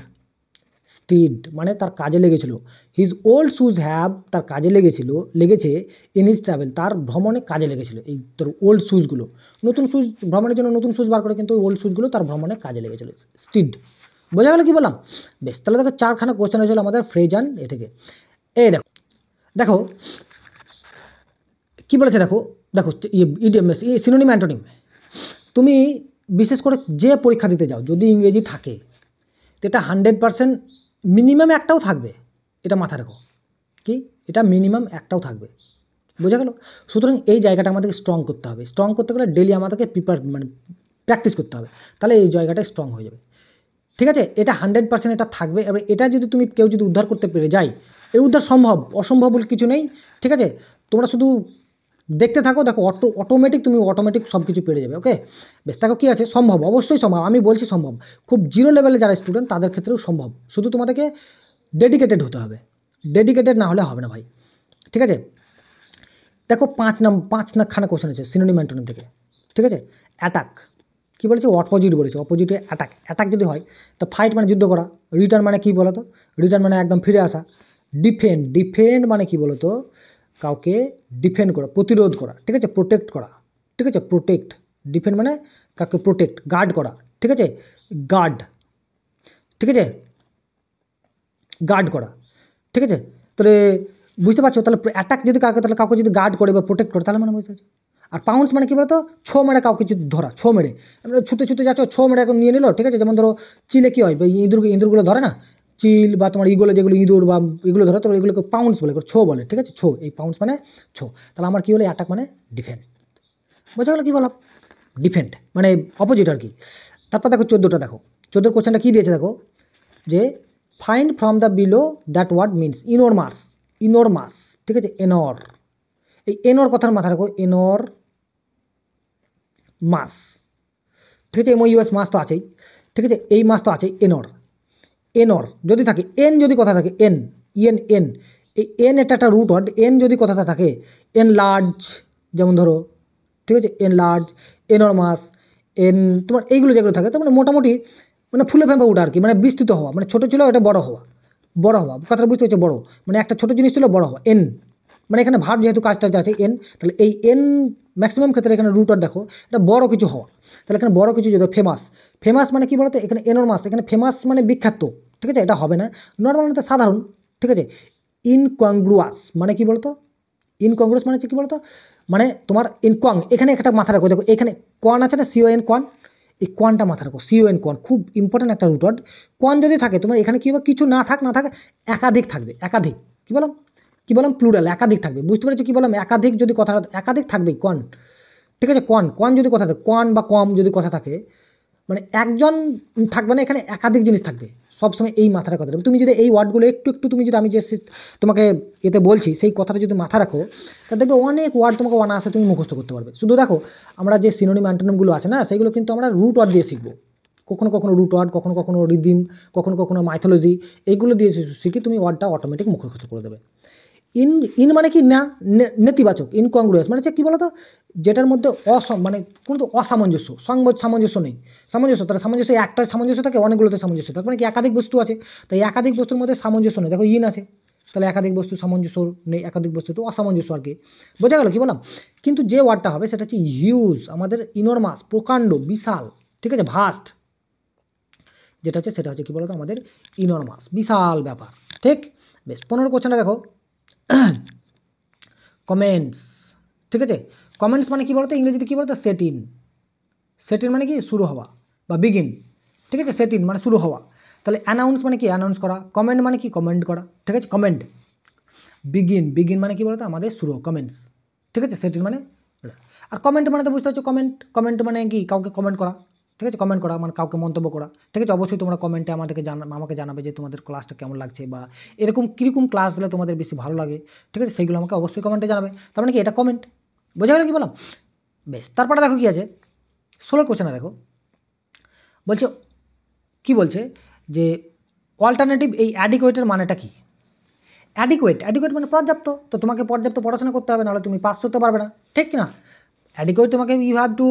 stead মানে তার কাজে লেগেছিল। হিজ ওল্ড শুজ হ্যাভ তার কাজে লেগেছে ইন হিজ ট্রাভেল তার ভ্রমণে কাজে লেগেছিল। এই তোর ওল্ড শুজগুলো, নতুন শুজ ভ্রমণের জন্য নতুন শুজ বার করে, কিন্তু ওল্ড শুজগুলো তার ভ্রমণে কাজে লেগেছিল। স্টিড, বোঝা গেল কি বললাম? বেশ, তাহলে দেখো 4খানা কোশ্চেন হয়েছিল আমাদের ফ্রেজ এ থেকে। এই দেখো দেখো কী বলেছে, দেখো দেখো ইডিয়ম সিনোনিম অ্যান্টোনিম। তুমি বিশেষ করে যে পরীক্ষা দিতে যাও যদি ইংরেজি থাকে তো এটা 100% মিনিমাম একটাও থাকবে, এটা মাথায় রাখো। কি এটা মিনিমাম একটাও থাকবে, বোঝা গেল? সুতরাং এই জায়গাটা আমাদেরকে স্ট্রং করতে হবে। স্ট্রং করতে গেলে ডেলি আমাদেরকে প্র্যাকটিস করতে হবে, তাহলে এই জায়গাটা স্ট্রং হয়ে যাবে। ঠিক আছে, এটা 100% এটা থাকবে। এবার এটা যদি কেউ যদি উদ্ধার করতে পেরে যায়, এর উদ্ধার সম্ভব, অসম্ভব বলে কিছু নেই। ঠিক আছে, তোমরা শুধু দেখতে থাকো, দেখো অটোমেটিক সব কিছু পেরে যাবে। ওকে, বেশ, দেখো কী আছে, সম্ভব, অবশ্যই সম্ভব। আমি বলছি সম্ভব, খুব জিরো লেভেলে যারা স্টুডেন্ট তাদের ক্ষেত্রেও সম্ভব, শুধু তোমাদেরকে ডেডিকেটেড হতে হবে। ডেডিকেটেড না হলে হবে না ভাই। ঠিক আছে, দেখো 5খানা কোশ্চেন আছে সিনোনিম অ্যান্টোনিম থেকে। ঠিক আছে, অ্যাটাক কী বলেছে, অপোজিট বলেছে, অপোজিটে অ্যাটাক। অ্যাটাক যদি হয় তো ফাইট মানে যুদ্ধ করা, রিটার্ন মানে কী বলো তো, রিটার্ন মানে একদম ফিরে আসা। ডিফেন্ড মানে কী বলো তো, কাউকে ডিফেন্ড করা, প্রতিরোধ করা। ঠিক আছে, প্রোটেক্ট করা। ঠিক আছে, প্রোটেক্ট, ডিফেন্ড মানে কাউকে প্রোটেক্ট, গার্ড করা। ঠিক আছে, গার্ড। ঠিক আছে, গার্ড করা। ঠিক আছে, তাহলে বুঝতে পারছো, তাহলে অ্যাটাক যদি কাউকে যদি গার্ড করে বা প্রোটেক্ট করে তাহলে মানে বুঝতে পারছো। আর পাউন্স মানে কী বলতো, ছো মেরে কাউকে যদি ধরা, ছো মেরে ছুটে যাচ্ছ, ছো মেরে এখন নিয়ে নিল। ঠিক আছে, যেমন ধরো চিলে কী হয়, ইঁদুরগুলো ধরে না, চিল বা তোমার ইগুলো যেগুলো ইঁদুর বা এগুলো ধরে, তো এগুলোকে পাউন্স বলে, ছো বলে। ঠিক আছে, ছো, এই পাউন্স মানে ছো। তাহলে আমার কী হলো, অ্যাটাক মানে ডিফেন্ড, বোঝা গেলো কী বললাম? ডিফেন্ড মানে অপোজিট আর কি। তারপর দেখো 14টা, দেখো 14 কোশ্চেনটা কী দিয়েছে, দেখো যে find from the below that word means enormous. ঠিক আছে, এনর, এই এনর কথার মাথা রাখো, এনর মাস। ঠিক আছে, MOUS মাস তো আছেই। ঠিক আছে, এই মাস তো আছেই, এনর যদি থাকে, এন যদি কথা থাকে, এন এই এন একটা রুট ওয়ার্ড। এন যদি কথাটা থাকে, এন লার্জ, যেমন ধরো, ঠিক আছে, এন লার্জ, এনরমাস, এন তোমার এইগুলো যেগুলো থাকে, তো মানে মোটামুটি মানে ফুলে ফেঁপে ওঠা আর কি, মানে বিস্তৃত হওয়া, মানে ছোটো ছিল এটা বড় হওয়া, কথাটা বুঝতে হচ্ছে, বড় মানে একটা ছোটো জিনিস ছিল বড় হওয়া। এন মানে এখানে ভার্ব যেহেতু কাজটা আছে এন, তাহলে এই এন ম্যাক্সিমাম ক্ষেত্রে এখানে রুট ওয়ার্ড দেখো, এটা বড় কিছু হওয়া। তাহলে এখানে বড় কিছু যদি ফেমাস মানে কি বলতো, এখানে এনরমাস, এখানে ফেমাস মানে বিখ্যাত। ঠিক আছে, এটা হবে না, নর্মাল মানে সাধারণ। ঠিক আছে, ইনকংগ্রুয়াস মানে কি বলতো, ইনকংগ্রুয়াস মানে কি বলতো, মানে তোমার এখানে একটা মাথা রাখো, দেখো এখানে কন আছে না, CON কন, এই কনটা মাথা রাখো, CON কন খুব ইম্পর্টেন্ট একটা রুট ওয়ার্ড। কন যদি থাকে তোমার এখানে কি হবে, কিছু না থাকে, একাধিক থাকবে, একাধিক কি বললাম প্লুরাল, একাধিক থাকবে, বুঝতে পেরেছো কি বললাম? একাধিক যদি কথা, একাধিক থাকবেই কন। ঠিক আছে, কন যদি কথা থাকে, কন বা কম যদি কথা থাকে, মানে একজন থাকবে না, এখানে একাধিক জিনিস থাকবে সবসময়, এই মাথাটা কথা। তুমি যদি এই ওয়ার্ডগুলো একটু তুমি যদি আমি যে তোমাকে এতে বলছি সেই কথাটা যদি মাথা রাখো, তা দেখবে অনেক ওয়ার্ড তোমাকে অনায়াসে তুমি মুখস্থ করতে পারবে। শুধু দেখো আমরা যে সিনোনিম অ্যান্টোনিমগুলো আছে না, সেইগুলো কিন্তু আমরা রুট ওয়ার্ড দিয়ে শিখবো, কখনো রুট ওয়ার্ড, কখনো রিদিম, কখনো মাইথোলজি, এইগুলো দিয়ে শিখি, তুমি ওয়ার্ডটা অটোমেটিক মুখস্থ করে দেবে। ইন মানে কি না, নেতিবাচক, ইনকংগ্রুয়াস মানে কি বলতো, যেটার মধ্যে মানে কোনো তো অসামঞ্জস্য, সামঞ্জস্য নেই। তাহলে সামঞ্জস্য, একটা সামঞ্জস্য থাকে, অনেকগুলোতে সামঞ্জস্য থাকে, মানে কি একাধিক বস্তু আছে, তাই একাধিক বস্তুর মধ্যে সামঞ্জস্য নেই। দেখো ইন আছে, তাহলে একাধিক বস্তু সামঞ্জস্য নেই, একাধিক বস্তু তো অসামঞ্জস্য আর কি, বোঝা গেল কি বললাম? কিন্তু যে ওয়ার্ডটা হবে সেটা হচ্ছে হিউজ, আমাদের ইনরমাস, প্রকাণ্ড, বিশাল। ঠিক আছে, ভাস্ট, যেটা হচ্ছে সেটা হচ্ছে কি বলতো, আমাদের ইনরমাস, বিশাল ব্যাপার। ঠিক, বেশ, 15 কোশ্চেনটা দেখো, কমেন্টস। ঠিক আছে, কমেন্টস মানে কি বলতো, ইংরেজিতে কি বলতো, সেট ইন মানে কি শুরু হওয়া বা বিগিন। ঠিক আছে, সেট ইন মানে শুরু হওয়া। তাহলে অ্যানাউন্স মানে কি, অ্যানাউন্স করা। কমেন্ট মানে কি, কমেন্ট করা। ঠিক আছে, কমেন্ট। বিগিন মানে কি বলতো, আমাদের শুরু, কমেন্টস। ঠিক আছে, সেট ইন মানে। আর কমেন্ট মানে তো বুঝতে পারছো, কমেন্ট মানে কি, কাউকে কমেন্ট করা। ঠিক আছে, কমেন্ট করা মানে কাউকে মন্তব্য করা। ঠিক আছে, অবশ্যই তোমরা কমেন্টে আমাকে জানাবে যে তোমাদের ক্লাসটা কেমন লাগছে, বা এরকম কীরকম ক্লাস দিলে তোমাদের বেশি ভালো লাগে। ঠিক আছে, সেইগুলো আমাকে অবশ্যই কমেন্টে জানাবে। তার মানে কি, এটা কমেন্ট, বোঝা গেল কি বললাম? বেশ, তারপরে দেখো কি আছে, 16 কোশ্চেনে দেখো, বলছে কি বলছে যে অল্টারনেটিভ, এই অ্যাডিকুয়েটের মানেটা কি? অ্যাডিকুয়েট মানে পর্যাপ্ত, তো তোমাকে পর্যাপ্ত পড়াশোনা করতে হবে, নাহলে তুমি পাস করতে পারবে না, ঠিক না? অ্যাডিকুয়েট তোমাকে you have to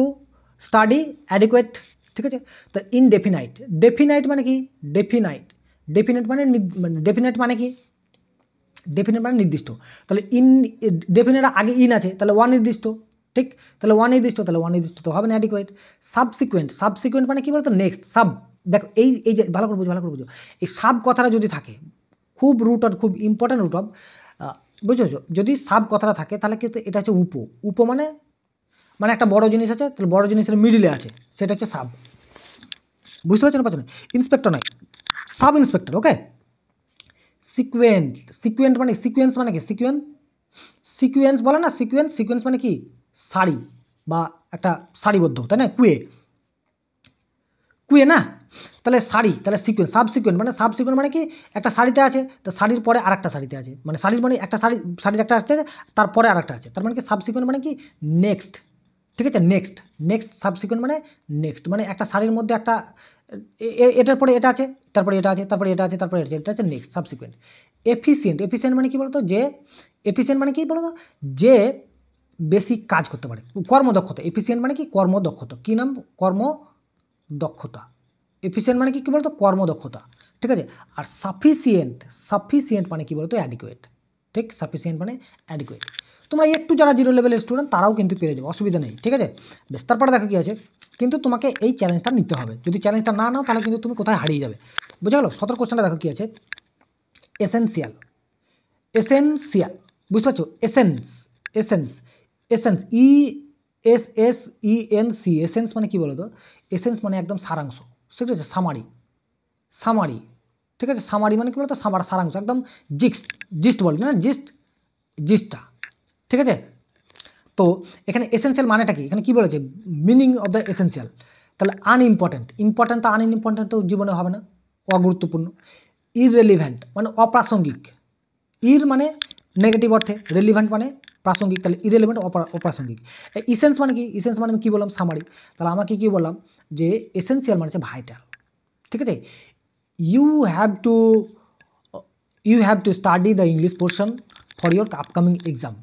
study adequate. ঠিক আছে, তো ইনডেফিনাইট, ডেফিনাইট মানে কি, ডেফিনাইট ডেফিনেট মানে ডেফিনেট মানে কি, ডেফিনেট মানে নির্দিষ্ট, তাহলে ইন ডেফিনেট আগে ইন আছে, তাহলে অনির্দিষ্ট, ঠিক, তাহলে অনির্দিষ্ট, তাহলে অনির্দিষ্ট তো হবে না অ্যাডিকুয়েট। সাবসিকুয়েন্ট, সাবসিকুয়েন্ট মানে কি বলতো নেক্সট, সাব, দেখো এই যে ভালো করে বুঝো, ভালো করে বুঝো, এই সাব কথাটা যদি থাকে, খুব রুট অফ, খুব ইম্পর্টেন্ট রুট অফ, বুঝেছো, যদি সাব কথাটা থাকে তাহলে কিন্তু এটা হচ্ছে উপ, উপ মানে মানে একটা বড় জিনিস আছে, তাহলে বড় জিনিসের মিডিলে আছে, সেটা হচ্ছে সাব, বুঝতে পারছেন না পাচ্ছেন, ইন্সপেক্টর নয়, সাব ইন্সপেক্টর, ওকে। সিকুয়েন্ট, সিকুয়েন্ট মানে সিকুয়েন্স মানে কি, সিকুয়েন্স, সিকুয়েন্স বলে না, সিকুয়েন্স, সিকুয়েন্স মানে কি সারি বা একটা সারিবদ্ধ, তাই না, কুয়ে, কুয়ে না, তাহলে সারি, তাহলে সিকুয়েন্স, সাব সিকুয়েন্স মানে, সাব সিকুয়েন্স মানে কি একটা সারিতে আছে, তো সারির পরে আরেকটা সারিতে আছে, মানে সারির মানে একটা সারি, সারির একটা আছে তারপরে আরেকটা আছে, তার মানে কি সাব সিকুয়েন্স মানে কি নেক্সট, ঠিক আছে, নেক্সট, নেক্সট সাব সিকুয়েন্স মানে নেক্সট, মানে একটা সারির মধ্যে একটা এটার পরে এটা আছে, তারপরে এটা আছে, তারপরে এটা আছে, তারপরে এটা আছে, নেক্সট সাবসিকুয়েন্ট। এফিসিয়েন্ট, এফিসিয়েন্ট মানে কি বলতো, যে এফিসিয়েন্ট মানে কি বলতো, যে বেশি কাজ করতে পারে, কর্মদক্ষতা, এফিসিয়েন্ট মানে কি কর্মদক্ষতা, কি নাম, কর্মদক্ষতা, এফিসিয়েন্ট মানে কি বলতো কর্মদক্ষতা, ঠিক আছে। আর সাফিসিয়েন্ট, সাফিসিয়েন্ট মানে কি বলতো অ্যাডিকুয়েট, ঠিক, সাফিসিয়েন্ট মানে অ্যাডিকুয়েট। তোমরা একটু যারা জিরো লেভেলের স্টুডেন্ট তারাও কিন্তু পেরে যাবে, অসুবিধা নেই, ঠিক আছে। বেশ, তারপরে দেখো কি আছে, কিন্তু তোমাকে এই চ্যালেঞ্জটা নিতে হবে, যদি চ্যালেঞ্জটা না নাও তাহলে কিন্তু তুমি কোথায় হারিয়ে যাবে, বুঝে গেলো। 17 কোশ্চেনটা দেখো কি আছে, এসেন্সিয়াল, এসেন্সিয়াল, বুঝতে পারছো, essence, essence, essence, ESSENC, essence মানে কি বলো তো, এসেন্স মানে একদম সারাংশ, ঠিক আছে, সামারি, সামারি, ঠিক আছে, সামারি মানে কি বলতো সারাংশ, একদম জিস্ট, জিস্ট বলে না, জিস্ট, জিস্টটা, ঠিক আছে। তো এখানে এসেন্সিয়াল মানেটা কি, এখানে কি বলেছে, মিনিং অফ দ্য এসেন্সিয়াল, তাহলে আনইম্পর্টেন্ট, ইম্পর্টেন্ট তো আনইম্পর্টেন্ট তো জীবনে হবে না, অগুরুত্বপূর্ণ। ইররেলিভেন্ট মানে অপ্রাসঙ্গিক, ইর মানে নেগেটিভ অর্থে, রেলিভেন্ট মানে প্রাসঙ্গিক, তাহলে ইরেলিভেন্ট অপ্রাসঙ্গিক। ইসেন্স মানে কি, ইসেন্স মানে আমি কী বললাম সামারি, তাহলে আমাকে কী বললাম যে এসেন্সিয়াল মানে হচ্ছে ভাইটাল, ঠিক আছে। You have to, you have to study the English portion for your upcoming exam,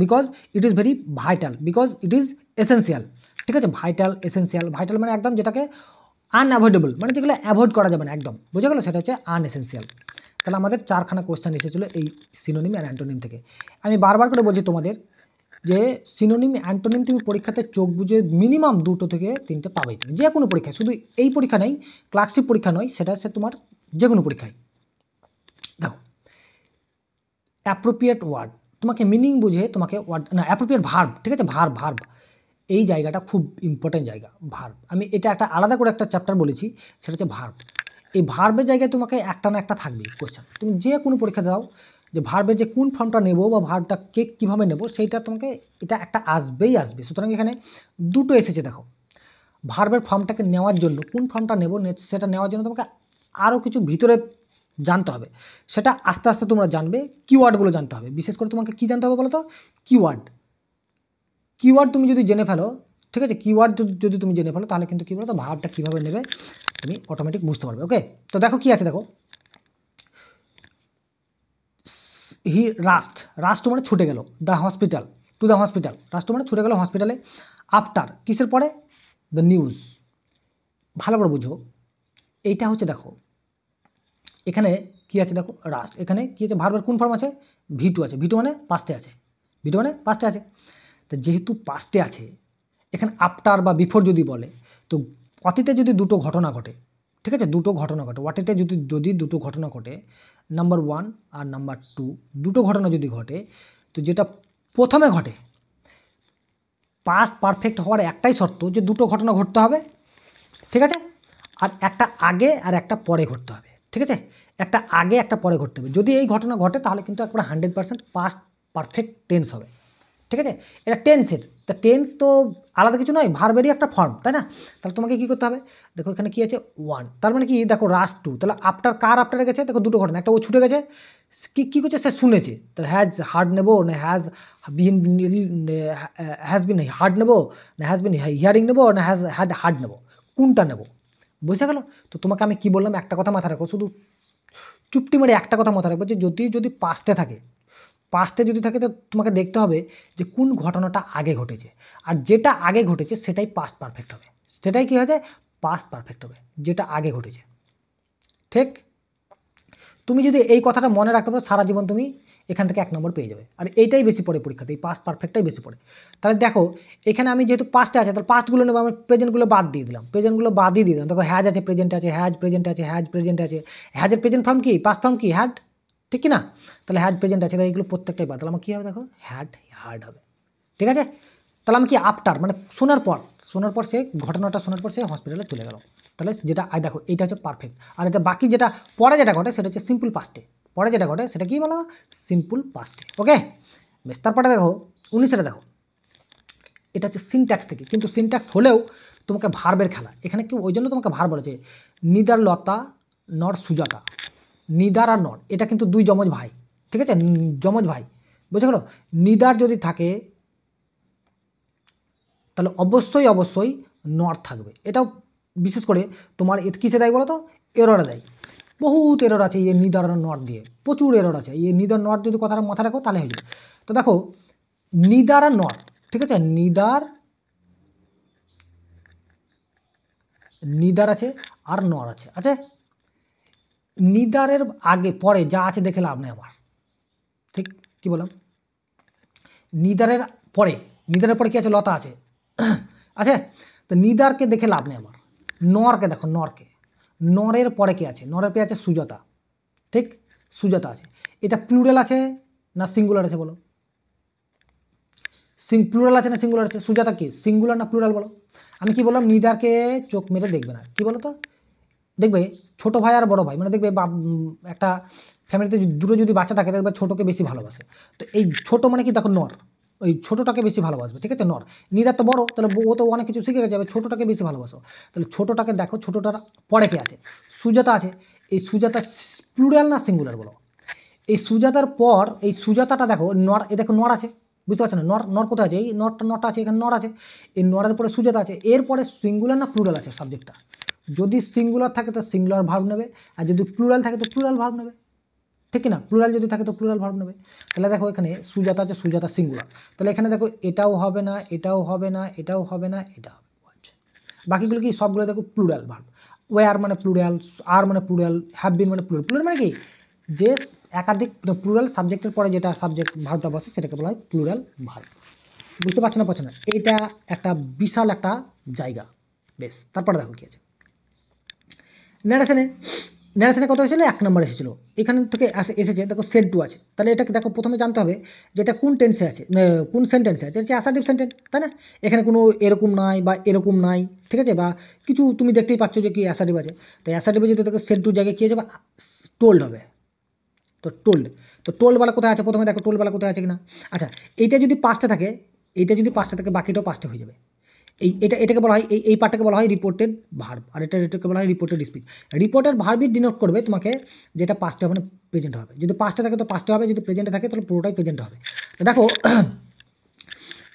because it is very vital, because it is essential, ঠিক আছে, ভাইটাল, এসেন্সিয়াল, ভাইটাল মানে একদম যেটাকে আনঅ্যাভয়েডেবল, মানে যেগুলো অ্যাভয়েড করা যাবে না একদম, বুঝে গেলো, সেটা হচ্ছে আনএসেন্সিয়াল। তাহলে আমাদের 4খানা কোশ্চেন এসেছিলো এই সিনোনিম অ্যান্ড অ্যান্টোনিম থেকে। আমি বারবার করে বলছি তোমাদের যে সিনোনিম অ্যান্টোনিম তুমি পরীক্ষাতে চোখ বুঝে মিনিমাম 2 থেকে 3টে পাবেই, তুমি যে কোনো পরীক্ষায়, শুধু এই পরীক্ষা নেই, ক্লার্কশিপ পরীক্ষা নয়, সেটা সে তোমার যে কোনো পরীক্ষায়। দেখো, অ্যাপ্রোপ্রিয়েট ওয়ার্ড, তোমাকে মিনিং বুঝে তোমাকে ওয়ার্ড না, অ্যাপ্রোপ্রিয়েট ভার্ব, ঠিক আছে, ভার্ব, এই জায়গাটা খুব ইম্পর্টেন্ট জায়গা, ভার্ব, আমি এটা একটা আলাদা করে একটা চ্যাপ্টার বলেছি, সেটা হচ্ছে ভার্ব। এই ভার্বের জায়গায় তোমাকে একটা না একটা থাকবে কোশ্চেন, তুমি যে কোনো পরীক্ষা দাও, যে ভার্বের যে কোন ফর্মটা নেব বা ভার্বটা কীভাবে নেব সেইটা তোমাকে এটা একটা আসবেই আসবে। সুতরাং এখানে 2টো এসেছে, দেখো, ভার্বের ফর্মটাকে নেওয়ার জন্য কোন ফর্মটা নেব, সেটা নেওয়ার জন্য তোমাকে আরও কিছু ভিতরে জানতে হবে, সেটা আস্তে আস্তে তোমরা জানবে, কিওয়ার্ডগুলো জানতে হবে, বিশেষ করে তোমাকে কী জানতে হবে বলো তো, কিওয়ার্ড, কিওয়ার্ড তুমি যদি জেনে ফেলো, ঠিক আছে, কিওয়ার্ড যদি তুমি জেনে ফেলো তাহলে কিন্তু কী বলো তো ভার্বটা কীভাবে নেবে তুমি অটোমেটিক বুঝতে পারবে, ওকে। তো দেখো কি আছে, দেখো, হি রাস্ট, রাস্ট মানে ছুটে গেল, the hospital, to the hospital, rushed মানে ছুটে গেল হসপিটালে। আফটার কিসের পরে, দ্য নিউজ, ভালো করে বুঝো, এইটা হচ্ছে দেখো এখানে কি আছে, দেখো রাস্ট, এখানে কি আছে, ভার্বের কোন ফর্ম আছে, V2 আছে, V2 মানে পাস্টে আছে, V2 মানে পাস্টে আছে, তো যেহেতু পাস্টে আছে এখানে আফটার বা বিফোর যদি বলে, তো অতীতে যদি 2টো ঘটনা ঘটে, ঠিক আছে, 2টো ঘটনা ঘটে, অতীতে যদি 2টো ঘটনা ঘটে, নাম্বার 1 আর নাম্বার 2, 2টো ঘটনা যদি ঘটে, তো যেটা প্রথমে ঘটে, পাস্ট পারফেক্ট হওয়ার একটাই শর্ত যে 2টো ঘটনা ঘটতে হবে, ঠিক আছে, আর একটা আগে আর একটা পরে ঘটতে হবে, ঠিক আছে, একটা আগে একটা পরে ঘটতে হবে, যদি এই ঘটনা ঘটে তাহলে কিন্তু একবার 100% পাস্ট পারফেক্ট টেন্স হবে, ঠিক আছে। এটা টেন্সের, তা টেন্স তো আলাদা কিছু নয়, ভার্বেরই একটা ফর্ম, তাই না। তাহলে তোমাকে কী করতে হবে, দেখো এখানে কী আছে 1, তার মানে কি দেখো রাস্ট 2, তাহলে আফটার কার আফটারে গেছে, দেখো 2টো ঘটনা, একটা ও ছুটে গেছে, কী করছে সে শুনেছে, তাহলে হ্যাজ হার্ড নেবো না হ্যাজ বিন হার্ড নেবো না হ্যাজ বিন হিয়ারিং নেবো না হ্যাজ হ্যাড হার্ড নেবো, কোনটা নেবো, বুঝে গেল। তো তোমাকে আমি কি বললাম, একটা কথা মাথায় রাখো, শুধু চুপটি মেরে একটা কথা মাথায় রাখবো, যে যদি পাস্টে থাকে, পাস্টে যদি থাকে তো তোমাকে দেখতে হবে যে কোন ঘটনাটা আগে ঘটেছে, আর যেটা আগে ঘটেছে সেটাই পাস্ট পারফেক্ট হবে, সেটাই কী হয়েছে পাস্ট পারফেক্ট হবে, যেটা আগে ঘটেছে, ঠিক। তুমি যদি এই কথাটা মনে রাখতে পারো সারা জীবন তুমি এখান থেকে 1 নম্বর পেয়ে যাবে। আর এইটাই বেশি পড়ে পরীক্ষাতে, এই পাস্ট পারফেক্টটাই বেশি পড়ে। তাহলে দেখো এখানে আমি যেহেতু পাস্টে আছে তাহলে পাস্টগুলো নেবো, আমি প্রেজেন্টগুলো বাদ দিয়ে দিলাম, প্রেজেন্টগুলো বাদই দিয়ে দিলাম। দেখো হ্যাজ আছে, প্রেজেন্ট আছে, হ্যাজ প্রেজেন্ট আছে, হ্যাজ প্রেজেন্ট আছে, হ্যাজের প্রেজেন্ট ফর্ম কি, পাস্ট ফর্ম কি, হ্যাড, ঠিক কি না? তাহলে হ্যাড প্রেজেন্ট আছে, তাহলে এইগুলো প্রত্যেকটাই বাদ। তাহলে আমার কী হবে দেখো, হ্যাড হার্ড হবে, ঠিক আছে? তাহলে আমি কি আফটার মানে শোনার পর সে ঘটনাটা শোনার পর সে হসপিটালে চলে গেল। তাহলে যেটা দেখো এইটা হচ্ছে পারফেক্ট। আর এটা বাকি যেটা পরে যেটা ঘটে সেটা হচ্ছে সিম্পল পাস্টে, পরে যেটা ঘটে সেটা কি বলো, সিম্পল পাস্টে। ওকে বেশ, তারপরে দেখো 19 দেখো, এটা হচ্ছে সিনট্যাক্স থেকে, কিন্তু সিনট্যাক্স হলেও তোমাকে ভার্বের খেলা এখানে কি, ওই জন্য তোমাকে ভার্ব বলেছে। নিদার লতা নর সুজাতা, নিদার আর নর এটা কিন্তু দুই যমজ ভাই, ঠিক আছে? যমজ ভাই, বুঝে গেলো? নিদার যদি থাকে তাহলে অবশ্যই নর থাকবে। এটাও বিশেষ করে তোমার কিসে দেয় বলো তো, এররে দেয়। বহুত এরর আছে এই নিদার নট দিয়ে, প্রচুর এরর আছে। এই নিদার নট যদি কথাটা মাথায় রাখো তাহলে হয়ে যাবে। তো দেখো নিদার আর নর, ঠিক আছে? নিদার আছে আর নর আছে। আচ্ছা নিদারের আগে পরে যা আছে দেখে লাভ নেই আমার, ঠিক কি বললাম? নিদারের পরে কি আছে, লতা আছে। আচ্ছা তো নিদারকে দেখে লাভ নেই আমার, নরকে দেখো, নরের পরে কি আছে, নরের পরে আছে সুজাতা, ঠিক? সুজাতা আছে। এটা প্লুরাল আছে না সিঙ্গুলার আছে বলো? প্লুরাল আছে না সিঙ্গুলার আছে? সুজাতা কি সিঙ্গুলার না প্লুরাল বলো? আমি কি বললাম, নিদারকে চোখ মেরে দেখবে না, কি বলো তো? দেখবে ছোট ভাই আর বড় ভাই, মানে দেখবে একটা ফ্যামিলিতে দুটো যদি বাচ্চা থাকে দেখবে ছোটকে বেশি ভালোবাসে। তো এই ছোট মানে কি দেখো নর, ওই ছোটটাকে বেশি ভালোবাসবে, ঠিক আছে? নর। নিদার তো বড়, তাহলে ও তো অনেক কিছু শিখে গেছে, ছোটটাকে বেশি ভালোবাসো। তাহলে ছোটটাকে দেখো, ছোটটার পরে কে আছে, সুজাতা আছে। এই সুজাতা প্লুরাল না সিঙ্গুলার বলো? এই সুজাতার পর এই সুজাতাটা দেখো নর, এই দেখো নর আছে, বুঝতে পারছো না? নর কোথায় আছে, এই নরটা আছে, এখানে নর আছে। এই নরের পরে সুজাতা আছে, এরপরে সিঙ্গুলার না প্লুরাল আছে সাবজেক্টটা? যদি সিঙ্গুলার থাকে তো সিঙ্গুলার ভার্ব নেবে, আর যদি প্লুরাল থাকে তো প্লুরাল ভার্ব নেবে, ঠিক কি না? প্লুরাল যদি থাকে তো প্লুরাল ভার্ব নেবে। তাহলে দেখো এখানে সুজাতা আছে, সুজাতা সিঙ্গুলার, তাহলে এখানে দেখো এটাও হবে না, এটাও হবে না, এটাও হবে না, এটা হবে। বাকিগুলো কি সবগুলো দেখো প্লুরাল ভার্ব। ওয়ার মানে প্লুরাল, আর মানে প্লুরাল, হ্যাভ বিন মানে প্লুরাল। প্লুরাল মানে কি, যে একাধিক প্লুরাল সাবজেক্টের পরে যেটা সাবজেক্ট ভার্বটা বসে সেটাকে বলা হয় প্লুরাল ভার্ব। বুঝতে পারছো না? পারছো না? এটা একটা বিশাল একটা জায়গা। বেশ, তারপরে দেখো কি আছে ন্যারেশনে কত হয়েছিল, 1 নম্বর এসেছিলো। এখানে থেকে এসেছে দেখো সেড টু আছে, তাহলে এটাকে দেখো প্রথমে জানতে হবে যে এটা কোন টেন্সে আছে, কোন সেন্টেন্সে আছে, হচ্ছে অ্যাসার্টিভ সেন্টেন্স, তাই না? এখানে কোনো এরকম নাই বা এরকম নাই, ঠিক আছে? বা কিছু তুমি দেখতেই পাচ্ছ যে কি অ্যাসার্টিভ আছে। তো অ্যাসার্টিভে যদি দেখো সেড টু জায়গায় কী হয়ে যাবে, টোল্ড হবে। তো টোল্ডওয়ালা কোথায় আছে, প্রথমে দেখো টোল্ডওয়ালা কোথায় আছে কিনা। আচ্ছা এইটা যদি পাঁচটা থাকে, বাকিটাও পাঁচটা হয়ে যাবে। এটাকে বলা হয়, এই পার্টটাকে বলা হয় রিপোর্টেড ভার্ব, আর এটাকে বলা হয় রিপোর্টেড স্পিচ। রিপোর্টেড ভার্বই ডিনোট করবে তোমাকে যেটা পাস্টে হবে না প্রেজেন্ট হবে। যদি পাস্টে থাকে তো পাস্টে হবে, যদি প্রেজেন্টে থাকে তাহলে পুরোটাই প্রেজেন্ট হবে। তো দেখো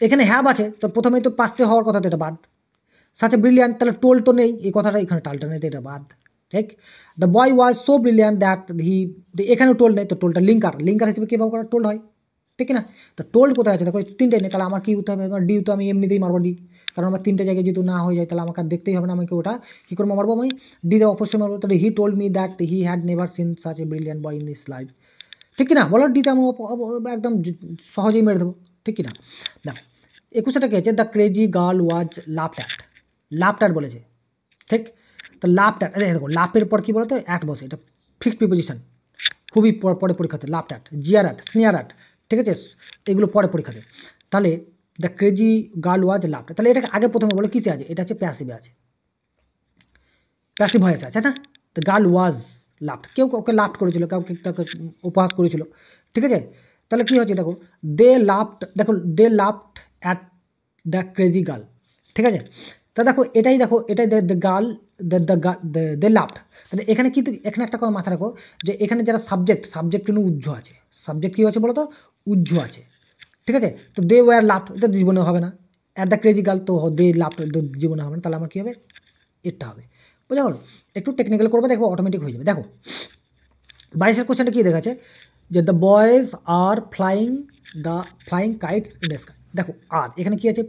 এখানে হ্যাভ আছে, তো প্রথমেই তো পাস্টে হওয়ার কথা, তো এটা বাদ। সাচ এ ব্রিলিয়ান্ট, তাহলে টোল্ড তো নেই, এই কথাটা এখানে টালটা নেই, তো এটা বাদ, ঠিক? The boy was so brilliant that এখানেও টোল্ড নেই, তো টোল্ডটা লিঙ্কার হিসেবে কী ব্যবহার করা, টোল্ড হয়, ঠিক না? তো টোল্ড কোথায় আছে দেখো, তিনটাই নেই, তাহলে আমার কী করতে হবে, ডি তো আমি এমনিতেই মারবো ডি, কারণ আমার তিনটে জায়গায় যেহেতু না হয়ে যায় তাহলে আমাকে আর দেখতেই হবে না, আমাকে ওটা কী করে মারবো, আমি ডিতে অবশ্যই মারবো। তাহলে he told me that he had never seen such a brilliant boy in his life, ঠিক কি না বলো? ডিতে আমি একদম সহজেই মেরে দেবো, ঠিক কি না? দেখো 21টা কী আছে, the crazy girl was laughed at বলেছে, ঠিক? তো লাফড অ্যাট, দেখো লাফের পর কী বলতো, অ্যাট বসে, এটা ফিক্সড প্রিপোজিশন, খুবই পরে পরীক্ষাতে। লাফড অ্যাট, জিয়ার অ্যাট, স্নিয়ার অ্যাট, ঠিক আছে? এগুলো পরে পরীক্ষাতে। তাহলে the crazy girl was laughed, তাহলে এটাকে আগে প্রথমে বলে কিসে আছে, এটা হচ্ছে প্যাসিভে আছে, প্যাসিভ ভয়েসে আছে না? দ্য গার্ল ওয়াজ লাফড, কেউ কাউকে লাফড করেছিল, কাউকে তাকে উপহাস করেছিল, ঠিক আছে? তাহলে কী হচ্ছে দেখো, দে লাফড, দেখো they laughed at the crazy girl, ঠিক আছে? তা দেখো এটাই দ্য গার্ল দে লাফড, তাহলে এখানে কি, এখানে একটা কথা মাথায় রাখো যে এখানে যারা সাবজেক্ট কিন্তু উজ্জ্ব আছে, সাবজেক্ট কী আছে বলো তো, উজ্জ্ব আছে, ঠিক আছে? তো দে ওয়ার লাফড, এটা জীবনে হবে না। অ্যাট দ্য ক্রেজি গার্ল, তো দে লাফড জীবনে হবে না, তাহলে আমার কী হবে, এটা হবে। বুঝা গেল? একটু টেকনিক্যাল করবে, দেখো অটোমেটিক হয়ে যাবে। দেখো 22 কোশ্চেনটা কী দেখাচ্ছে যে the boys are flying kites in the sky. দেখো আর এখানে কী আছে,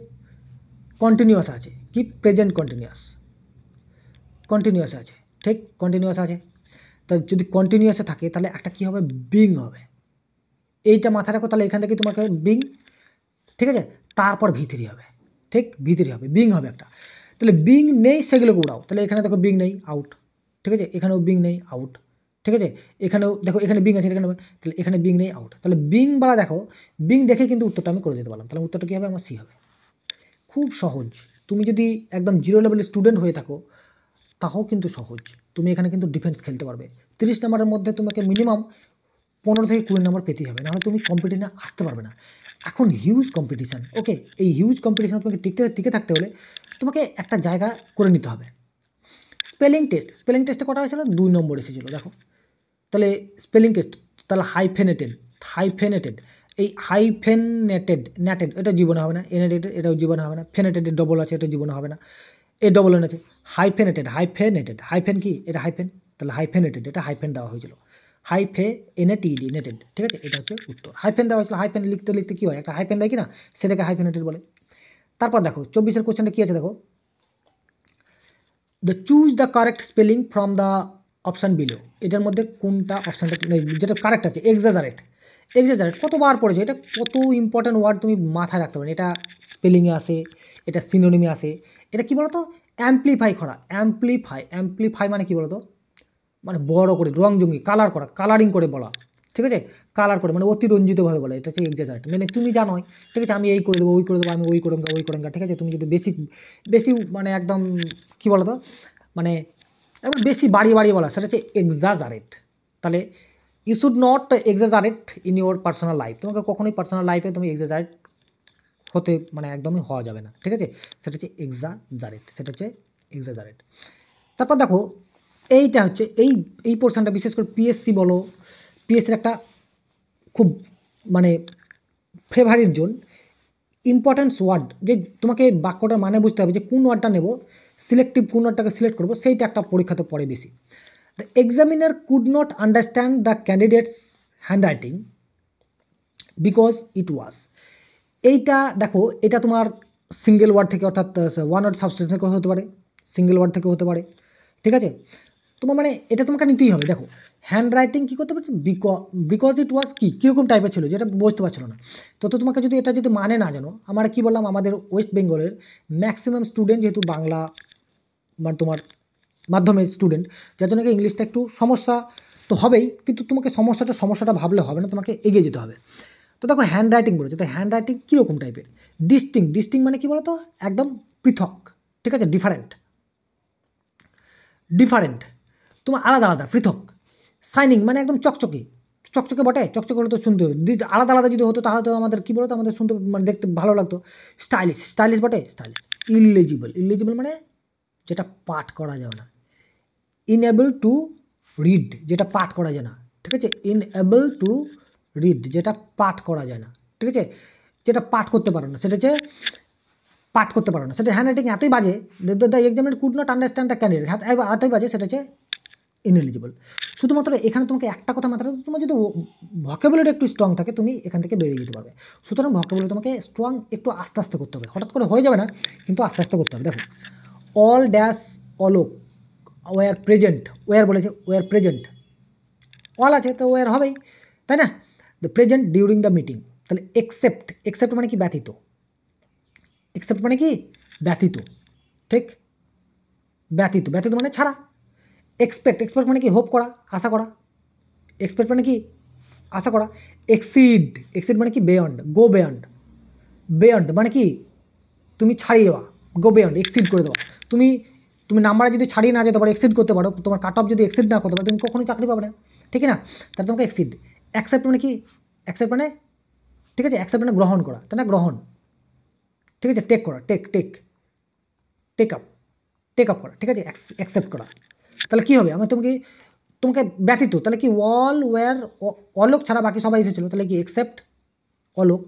কন্টিনিউয়াস আছে, কি প্রেজেন্ট কন্টিনিউয়াস আছে, ঠিক? কন্টিনিউয়াস আছে। তা যদি কন্টিনিউয়াসে থাকে তাহলে একটা কী হবে, বিং হবে। এইটা মাথায় রাখো, তাহলে এখান থেকে তোমাকে বিং, ঠিক আছে, তারপর V3 হবে, ঠিক V3 হবে, বিং হবে একটা। তাহলে বিং নেই সেগুলোকে উড়াও, তাহলে এখানে দেখো বিং নেই, আউট, ঠিক আছে, এখানেও বিং নেই, আউট, ঠিক আছে, এখানেও দেখো এখানে বিং আছে, এখানে, তাহলে এখানে বিং নেই, আউট। তাহলে বিং বলা দেখো, বিং দেখে কিন্তু উত্তরটা আমি করে দিতে পারলাম। তাহলে উত্তরটা কী হবে, আমার সি হবে। খুব সহজ। তুমি যদি একদম 0 লেভেলের স্টুডেন্ট হয়ে থাকো তাও কিন্তু সহজ, তুমি এখানে কিন্তু ডিফেন্স খেলতে পারবে। 30 নম্বরের মধ্যে তোমাকে মিনিমাম 15 থেকে 20 নম্বর পেতেই হবে, নাহলে তুমি কম্পিটিশনে আসতে পারবে না। এখন হিউজ কম্পিটিশান, ওকে, এই হিউজ কম্পিটিশানে তোমাকে টিকে থাকতে হলে তোমাকে একটা জায়গা করে নিতে হবে। স্পেলিং টেস্টে কটা হয়েছিল, 2 নম্বর এসেছিলো দেখো। তাহলে স্পেলিং টেস্ট, তাহলে হাইফেনেটেড, এই নেটেড এটা জীবনে হবে না, এনেটেড এটাও জীবনে হবে না, ফেনেটেডের ডবল আছে, এটা জীবনে হবে না, এই ডবল এন আছে। হাইফেন কি, এটা হাইফেন, তাহলে হাইফেনেটেড, এটা হাইফেন দেওয়া হয়েছিল, নেটেড, ঠিক আছে, এটা হচ্ছে উত্তর। হাইফেন দেওয়া হয়েছিল, হাইফেন লিখতে কী হয়, একটা হাইফেন দেয় কি না, সেটাকে হাইফেনেটেড বলে। তারপর দেখো 24 কোশ্চেনটা কী আছে দেখো, choose the correct spelling from the option below. এটার মধ্যে কোনটা অপশানটা যেটা কারেক্ট আছে, এক্সাজারেট কতবার পড়েছো, এটা কত ইম্পর্ট্যান্ট ওয়ার্ড, তুমি মাথায় রাখতে পারো। এটা স্পেলিংয়ে আসে, এটা সিনোনিমে আসে। এটা কী বলতো, অ্যাম্পলিফাই করা, অ্যাম্পলিফাই মানে কী বলতো, মানে বড় করে রংজঙ্গি কালার করা, কালারিং করে বলা, ঠিক আছে, কালার করে মানে অতিরঞ্জিতভাবে বলা, এটা হচ্ছে এক্সাজারেট। মানে তুমি জানোই, ঠিক আছে, আমি এই করে দেবো, ওই করে দেবো, আমি ওই করেঙ্গা, ঠিক আছে। তুমি যদি বেশি মানে একদম কী বলতো, মানে একবার বেশি বাড়িয়ে বলা, সেটা হচ্ছে এক্সাজারেট। তাহলে you should not exaggerate in your personal life. তোমাকে কখনোই পার্সোনাল লাইফে তুমি এক্সাজারেট হতে মানে একদমই হওয়া যাবে না, ঠিক আছে, সেটা হচ্ছে এক্সাজারেট। তারপর দেখো এইটা হচ্ছে এই পোর্শনটা, বিশেষ করে পিএসসি বলো, পিএসসির একটা খুব মানে ফেভারিট জোন, ইম্পর্ট্যান্স ওয়ার্ড, যে তোমাকে বাক্যটার মানে বুঝতে হবে যে কোন ওয়ার্ডটা নেব, সিলেক্টিভ কোন ওয়ার্ডটাকে সিলেক্ট করবো, সেইটা একটা পরীক্ষাতে পড়ে বেশি। The examiner could not understand the candidate's handwriting because it was. এইটা দেখো, এটা তোমার সিঙ্গেল ওয়ার্ড থেকে, অর্থাৎ ওয়ান ওয়ার্ড সাবস্টিটিউশন থেকে হতে পারে, সিঙ্গেল ওয়ার্ড থেকে হতে পারে, ঠিক আছে। তোমার মানে এটা তোমাকে নিতেই হবে। দেখো হ্যান্ড রাইটিং কী করতে পারছে, বিকজ ইট ওয়াজ কীরকম টাইপের ছিল, যেটা বুঝতে পারছিল না। তো তোমাকে যদি এটা যদি মানে না জানো, আমরা কী বললাম, আমাদের ওয়েস্ট বেঙ্গলের ম্যাক্সিমাম স্টুডেন্ট যেহেতু বাংলা মানে তোমার মাধ্যমের স্টুডেন্ট, যার জন্য ইংলিশটা একটু সমস্যা তো হবেই, কিন্তু তোমাকে সমস্যাটা ভাবলে হবে না, তোমাকে এগিয়ে যেতে হবে। তো দেখো হ্যান্ড রাইটিং বলেছে, তো হ্যান্ড রাইটিং কীরকম টাইপের, ডিস্টিং মানে কী বলতো, একদম পৃথক, ঠিক আছে, ডিফারেন্ট তোমার আলাদা পৃথক। শাইনিং মানে একদম চকচকে বটে, চকচকে হলে তো শুনতে হবে, আলাদা যদি হতো তাহলে তো আমাদের কী বলতো, আমাদের শুনতে মানে দেখতে ভালো লাগতো। স্টাইলিশ বটে, ইলিজিবল মানে যেটা পাঠ করা যাবে না। ইনএবল টু রিড, যেটা পাঠ করা যায় না, ঠিক আছে, ইনএবল টু রিড যেটা পাঠ করা যায় না, ঠিক আছে, যেটা পাঠ করতে পারো না, সেটা হচ্ছে পাঠ করতে পারো না, সেটা হ্যান্ড রাইটিং এতই বাজে, the examiner could not understand the candidate, এতই বাজে, সেটা হচ্ছে ইনএলিজিবল। শুধুমাত্র এখানে তোমাকে একটা কথা মাথায় রাখতে, তোমার যদি ভোকাবুলারি একটু স্ট্রং থাকে, তুমি এখান থেকে বেরিয়ে যেতে পারবে। সুতরাং ভোকাবুলারি তোমাকে স্ট্রং একটু আস্তে করতে হবে, হঠাৎ করে হয়ে যাবে না, কিন্তু আস্তে করতে হবে। দেখো all dash Alok were present, were বলেছে, ওয়ার প্রেজেন্ট, অল আছে তো ওয়ার হবেই, তাই না। The present during the meeting, তাহলে এক্সেপ্ট মানে কি, ব্যতীত, ঠিক, ব্যতীত মানে ছাড়া। এক্সপেক্ট মানে কি, হোপ করা, আশা করা, এক্সপেক্ট মানে কি, আশা করা। এক্সিড মানে কি, গো বেয়ন্ড মানে কি, তুমি ছাড়িয়ে যাওয়া, গো বেয়ন্ড, এক্সিড করে দেওয়া। তুমি নাম্বারে যদি ছাড়িয়ে না যেতে পারো, এক্সিড করতে পারো, তোমার কাট অফ যদি এক্সিড না করতে পারো, তুমি কখনোই চাকরি পাবে না, ঠিক না। তাহলে তোমাকে অ্যাকসেপ্ট মানে কি, অ্যাকসেপ্ট মানে, ঠিক আছে, অ্যাকসেপ্ট মানে গ্রহণ করা, তাই না, গ্রহণ, ঠিক আছে, টেক করা, টেক আপ করা, ঠিক আছে, অ্যাকসেপ্ট করা। তাহলে কী হবে, আমি তোমাকে ব্যতীত, তাহলে কি অলোক ছাড়া বাকি সবাই এসেছিলো, তাহলে কি except Alok,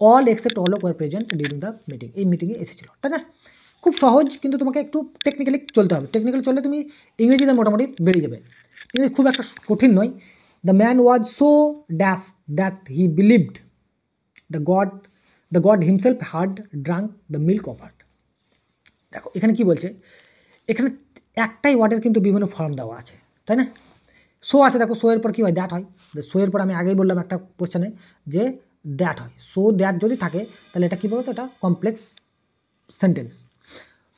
all except Alok were present during the meeting, এই মিটিংয়ে এসেছিলো, তাই না। খুব সহজ, কিন্তু তোমাকে একটু টেকনিক্যালি চলতে হবে, টেকনিক্যালি চললে তুমি ইংরেজিতে মোটামুটি বেরিয়ে যাবে, কিন্তু খুব একটা কঠিন নয়। The man was so dash that he believed the god himself had drunk the milk offered. দেখো এখানে কি বলছে, এখানে একটাই ওয়ার্ডের কিন্তু বিভিন্ন ফর্ম দেওয়া আছে, তাই না। সো আছে, দেখো সো এর পর কী হয়, দ্যাট হয়। সো এর পর আমি আগেই বললাম একটা কোশ্চেনে যে দ্যাট হয়, সো দ্যাট যদি থাকে তাহলে এটা কী বলতো, এটা কমপ্লেক্স সেন্টেন্স।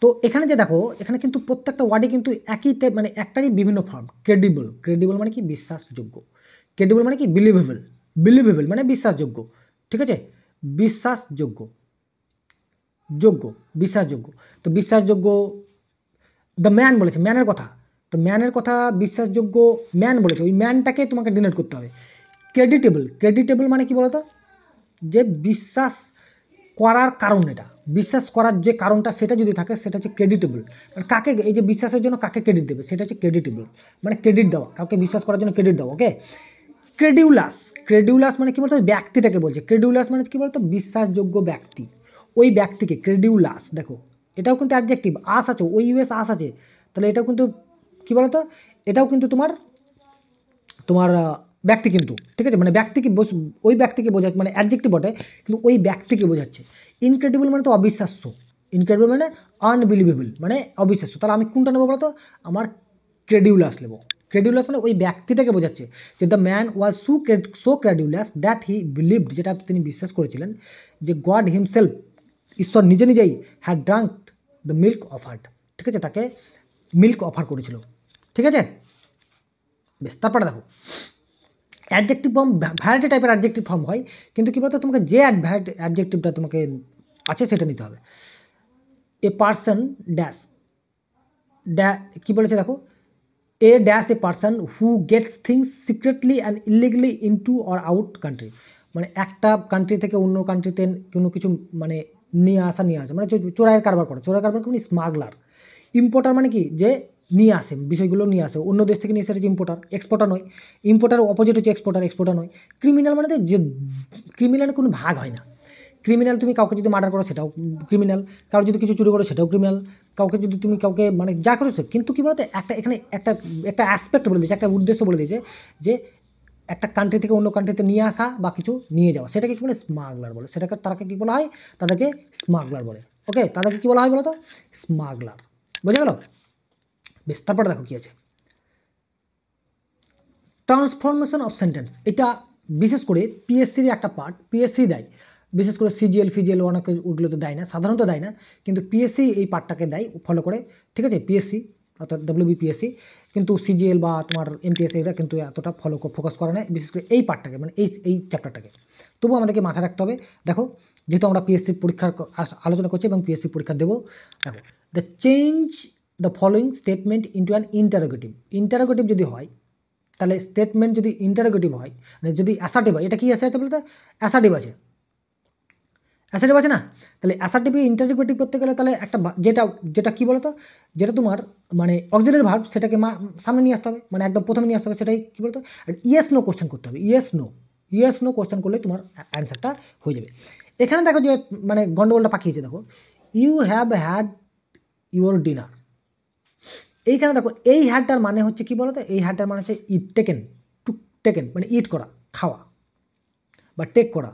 তো এখানে যে দেখো, এখানে কিন্তু প্রত্যেকটা ওয়ার্ডে কিন্তু একই টাইপ, মানে একটারই বিভিন্ন ফর্ম। ক্রেডিবল, ক্রেডিবল মানে কি, বিশ্বাসযোগ্য। ক্রেডিবল মানে কি, বিলিভেবল, বিলিভেবল মানে বিশ্বাসযোগ্য, ঠিক আছে, বিশ্বাসযোগ্য, যোগ্য, বিশ্বাসযোগ্য। তো বিশ্বাসযোগ্য, দ্য ম্যান বলেছে, ম্যানের কথা, তো ম্যানের কথা বিশ্বাসযোগ্য ম্যান বলেছে, ওই ম্যানটাকে তোমাকে ডিনোট করতে হবে। ক্রেডিটেবল, ক্রেডিটেবল মানে কি বলতো, যে বিশ্বাস করার কারণ, এটা বিশ্বাস করার যে কারণটা সেটা যদি থাকে সেটা হচ্ছে ক্রেডিটেবল। মানে কাকে, এই যে বিশ্বাসের জন্য কাকে ক্রেডিট দেবে সেটা হচ্ছে ক্রেডিটেবল, মানে ক্রেডিট দেওয়া, কাউকে বিশ্বাস করার জন্য ক্রেডিট দেওয়া, ওকে। ক্রেডিউলাস, ক্রেডিউলাস মানে কি বলতো, ওই ব্যক্তিটাকে বলছে। ক্রেডিউলাস মানে কি বলতো, বিশ্বাসযোগ্য ব্যক্তি, ওই ব্যক্তিকে ক্রেডিউলাস। দেখো এটাও কিন্তু অ্যাডজেক্টিভ, আস আছে, ওই ইউএস আস আছে, তাহলে এটাও কিন্তু কি বলতো, এটাও কিন্তু তোমার তোমার ব্যক্তি কিন্তু, ঠিক আছে, মানে ব্যক্তিকে ওই ব্যক্তিকে বোঝাচ্ছে, মানে অ্যাডজেক্টিভ বটে কিন্তু ওই ব্যক্তিকে বোঝাচ্ছে। ইনক্রেডিবল মানে তো অবিশ্বাস্য, ইনক্রেডিবল মানে আনবিলিভেবল, মানে অবিশ্বাস্য। তাহলে আমি কোনটা নেবো বলতো, আমার ক্রেডিউলাস নেবো। ক্রেডিউলাস মানে ওই ব্যক্তিটাকে বোঝাচ্ছে যে the man was so credulous that he believed, যেটা তিনি বিশ্বাস করেছিলেন যে গড হিমসেলফ, ঈশ্বর নিজে নিজেই had drunk the milk offered, ঠিক আছে, তাকে মিল্ক অফার করেছিল, ঠিক আছে। বেশ, তারপরে দেখো অ্যাডজেক্টিভ ফর্ম ভ্যারাইটি টাইপের অ্যাডজেক্টিভ ফর্ম হয়, কিন্তু কী বলতো, তোমাকে যে অ্যাডজেক্টিভটা তোমাকে আছে সেটা নিতে হবে। এ পার্সন ড্যাশ কী বলেছে দেখো, a dash a person who gets things secretly and illegally into or out country, মানে একটা কান্ট্রি থেকে অন্য কান্ট্রিতে কোনো কিছু মানে নিয়ে আসা মানে চোরাইয়ের কারবার করে, চোরাই কারবার মানে স্মাগলার। ইম্পোর্টার মানে কি, যে নিয়ে আসে, বিষয়গুলো নিয়ে আসে অন্য দেশ থেকে, নিয়ে এসে হচ্ছে ইম্পোর্টার, এক্সপোর্টার নয়। ইম্পোর্টার অপোজিট হচ্ছে এক্সপোর্টার, এক্সপোর্টার নয়। ক্রিমিনাল মানে যে ক্রিমিনালের কোনো ভাগ হয় না। ক্রিমিনাল তুমি কাউকে যদি মার্ডার করো সেটাও ক্রিমিনাল, কারোর যদি কিছু চুরি করো সেটাও ক্রিমিনাল, কাউকে যদি তুমি কাউকে মানে যা করেছো, কিন্তু কী বলতো, একটা এখানে একটা একটা অ্যাসপেক্ট বলে দিয়েছে, একটা উদ্দেশ্য বলে দিয়েছে যে একটা কান্ট্রি থেকে অন্য কান্ট্রিতে নিয়ে আসা বা কিছু নিয়ে যাওয়া, সেটাকে কী বলে, স্মাগলার বলে। সেটাকে তাদেরকে কী বলা হয়, তাদেরকে স্মাগলার বলে, ওকে। তাদেরকে কী বলা হয় বলো তো, স্মাগলার, বোঝা গেল। বেশ, তারপরে দেখো কী আছে, ট্রান্সফরমেশন অফ সেন্টেন্স। এটা বিশেষ করে পিএসসির একটা পার্ট, পিএসসি দেয়, বিশেষ করে সিজিএল ফিজিএল অনেক ওগুলোতে দেয় না, সাধারণত দেয় না, কিন্তু পিএসসি এই পার্টটাকে দেয় ফলো করে, ঠিক আছে। পিএসসি অর্থাৎ ডব্লিউবিপিএসসি, কিন্তু সিজিএল বা তোমার এমটিএসসি এরা কিন্তু এতটা ফোকাস করে না, বিশেষ করে এই পার্টটাকে, মানে এই চ্যাপ্টারটাকে। তবু আমাদেরকে মাথায় রাখতে হবে। দেখো যেহেতু আমরা পিএসসি পরীক্ষার আলোচনা করছি এবং পিএসসি পরীক্ষা দেবো, দেখো the change the following statement into an interrogative. Interrogative যদি হয় তাহলে স্টেটমেন্ট যদি ইন্টারোগেটিভ হয়, মানে যদি অ্যাসার্টিভ হয়, এটা কি আছে বলতে, অ্যাসার্টিভ আছে, অ্যাসার্টিভ আছে না, তাহলে অ্যাসার্টিভ ইন্টারোগেটিভ করতে গেলে তাহলে একটা যেটা যেটা কী বলতো, যেটা তোমার মানে অক্সিলারি ভার্ব সেটাকে সামনে নিয়ে আসতে হবে, মানে একদম প্রথমে নিয়ে আসতে হবে, সেটাই কী বলতো, আর ইয়েস নো কোশ্চেন করতে হবে, ইয়েস নো কোশ্চেন করলে তোমার অ্যান্সারটা হয়ে যাবে। এখানে দেখো যে মানে গন্ডগোলটা পাকিয়েছে, দেখো you have had your dinner, এইখানে দেখো এই হ্যাডটার মানে হচ্ছে কি বলতো, এই হ্যাডটার মানে হচ্ছে ইট, টেকেন মানে ইট করা, খাওয়া বা টেক করা,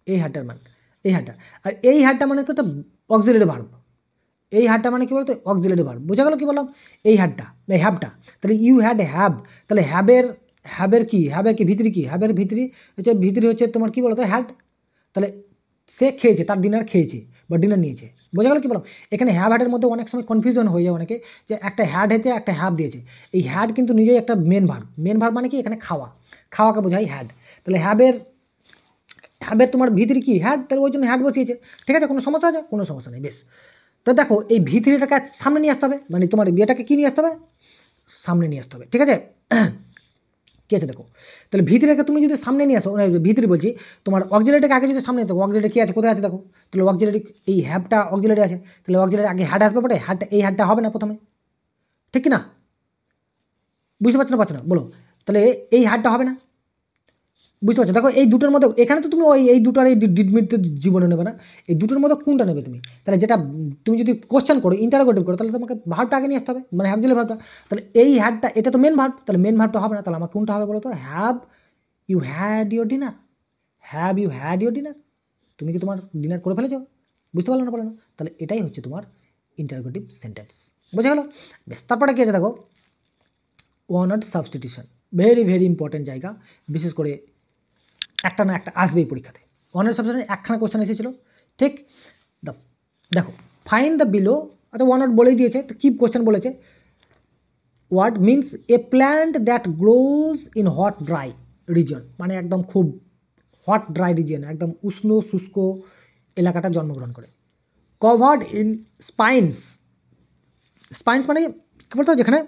এই হ্যাডটার মানে, এই হ্যাডটা। আর এই হ্যাডটা মানে তো একটা অক্সিলারি ভার্ব, এই হ্যাডটা মানে কি বলতো, অক্সিলারি ভার্ব, বোঝা গেল কি বললাম, এই হ্যাডটা, এই হ্যাবটা, তাহলে ইউ হ্যাড হ্যাভ, তাহলে হ্যাবের কি ভিতরি, কি হ্যাবের ভিতরি হচ্ছে তোমার কি বলতো, হ্যাড। তাহলে সে খেয়েছে, তার ডিনার খেয়েছে বা ডিনার নিয়েছে, বোঝা গেল কি বললাম। এখানে হ্যাভ হ্যাডের মধ্যে অনেক সময় কনফিউশন হয়ে যায় অনেকে, যে একটা হ্যাড হেতে একটা হ্যাভ দিয়েছে, এই হ্যাড কিন্তু নিজেই একটা মেন ভার্ব মানে কি, এখানে খাওয়াকে বোঝায় হ্যাড। তাহলে হ্যাবের তোমার ভিতরি কি, হ্যাড, তাহলে ওই জন্য হ্যাড বসিয়েছে, ঠিক আছে। কোনো সমস্যা আছে, কোনো সমস্যা নেই। বেশ, তো দেখো এই ভিতরিটাকে সামনে নিয়ে আসতে হবে, মানে তোমার বিয়েটাকে কি নিয়ে আসতে হবে, সামনে নিয়ে আসতে হবে, ঠিক আছে। কি আছে দেখো, তাহলে ভিতরিটাকে তুমি যদি সামনে নিয়ে আসো, ভিতরি বলছি, তোমার অক্সিলারিটাকে আগে যদি সামনে নিতে, অক্সিলারি কি আছে, কোথায় আছে দেখো, তাহলে অক্সিলারি এই হ্যাবটা অক্সিলারি আছে, তাহলে অক্সিলারি আগে হ্যাড আসবে, বটে হ্যাডটা, এই হ্যাডটা হবে না প্রথমে, ঠিক কি না, বুঝতে পারছো না বলো, তাহলে এই হ্যাডটা হবে না, বুঝতে পারছো। দেখো এই দুটোর মধ্যে, এখানে তো তুমি এই দুটোর এই ডিডমিট জীবনে নেবে না, এই দুটোর মধ্যে কোনটা নেবে তুমি, তাহলে যেটা তুমি যদি কোশ্চেন করো, ইন্টারোগেটিভ করো, তাহলে তোমাকে ভার্বটা আগে নিয়ে আসতে হবে, মানে অক্সিলারি ভার্বটা। তাহলে এই হ্যাডটা, এটা তো মেন ভার্ব, তাহলে মেন ভার্বটা হবে না, তাহলে আমার কোনটা হবে বলো তো, have you had your dinner, have you had your dinner, তুমি কি তোমার ডিনার করে ফেলেছো, বুঝতে পারলো না, বলো না, তাহলে এটাই হচ্ছে তোমার ইন্টারোগেটিভ সেন্টেন্স, বোঝা গেল। বেশ, তারপরে কি আছে দেখো, one word substitution very very important জায়গা, বিশেষ করে একটা না একটা আসবেই পরীক্ষাতে। ওয়ান ওয়ার্ড সাবস্টিটিউশন একখানা কোশ্চেন এসেছিল, ঠিক। দেখো ফাইন্ড দ্য বিলো, আচ্ছা ওয়ান ওয়ার্ড বলেই দিয়েছে, তো কি কোশ্চেন বলেছে, word means a plant that grows in hot dry region, মানে একদম খুব হট ড্রাই রিজিয়ন, একদম উষ্ণ শুষ্ক এলাকাটা জন্মগ্রহণ করে। কভার্ড ইন স্পাইন্স, স্পাইন্স মানে কী বলতো, যেখানে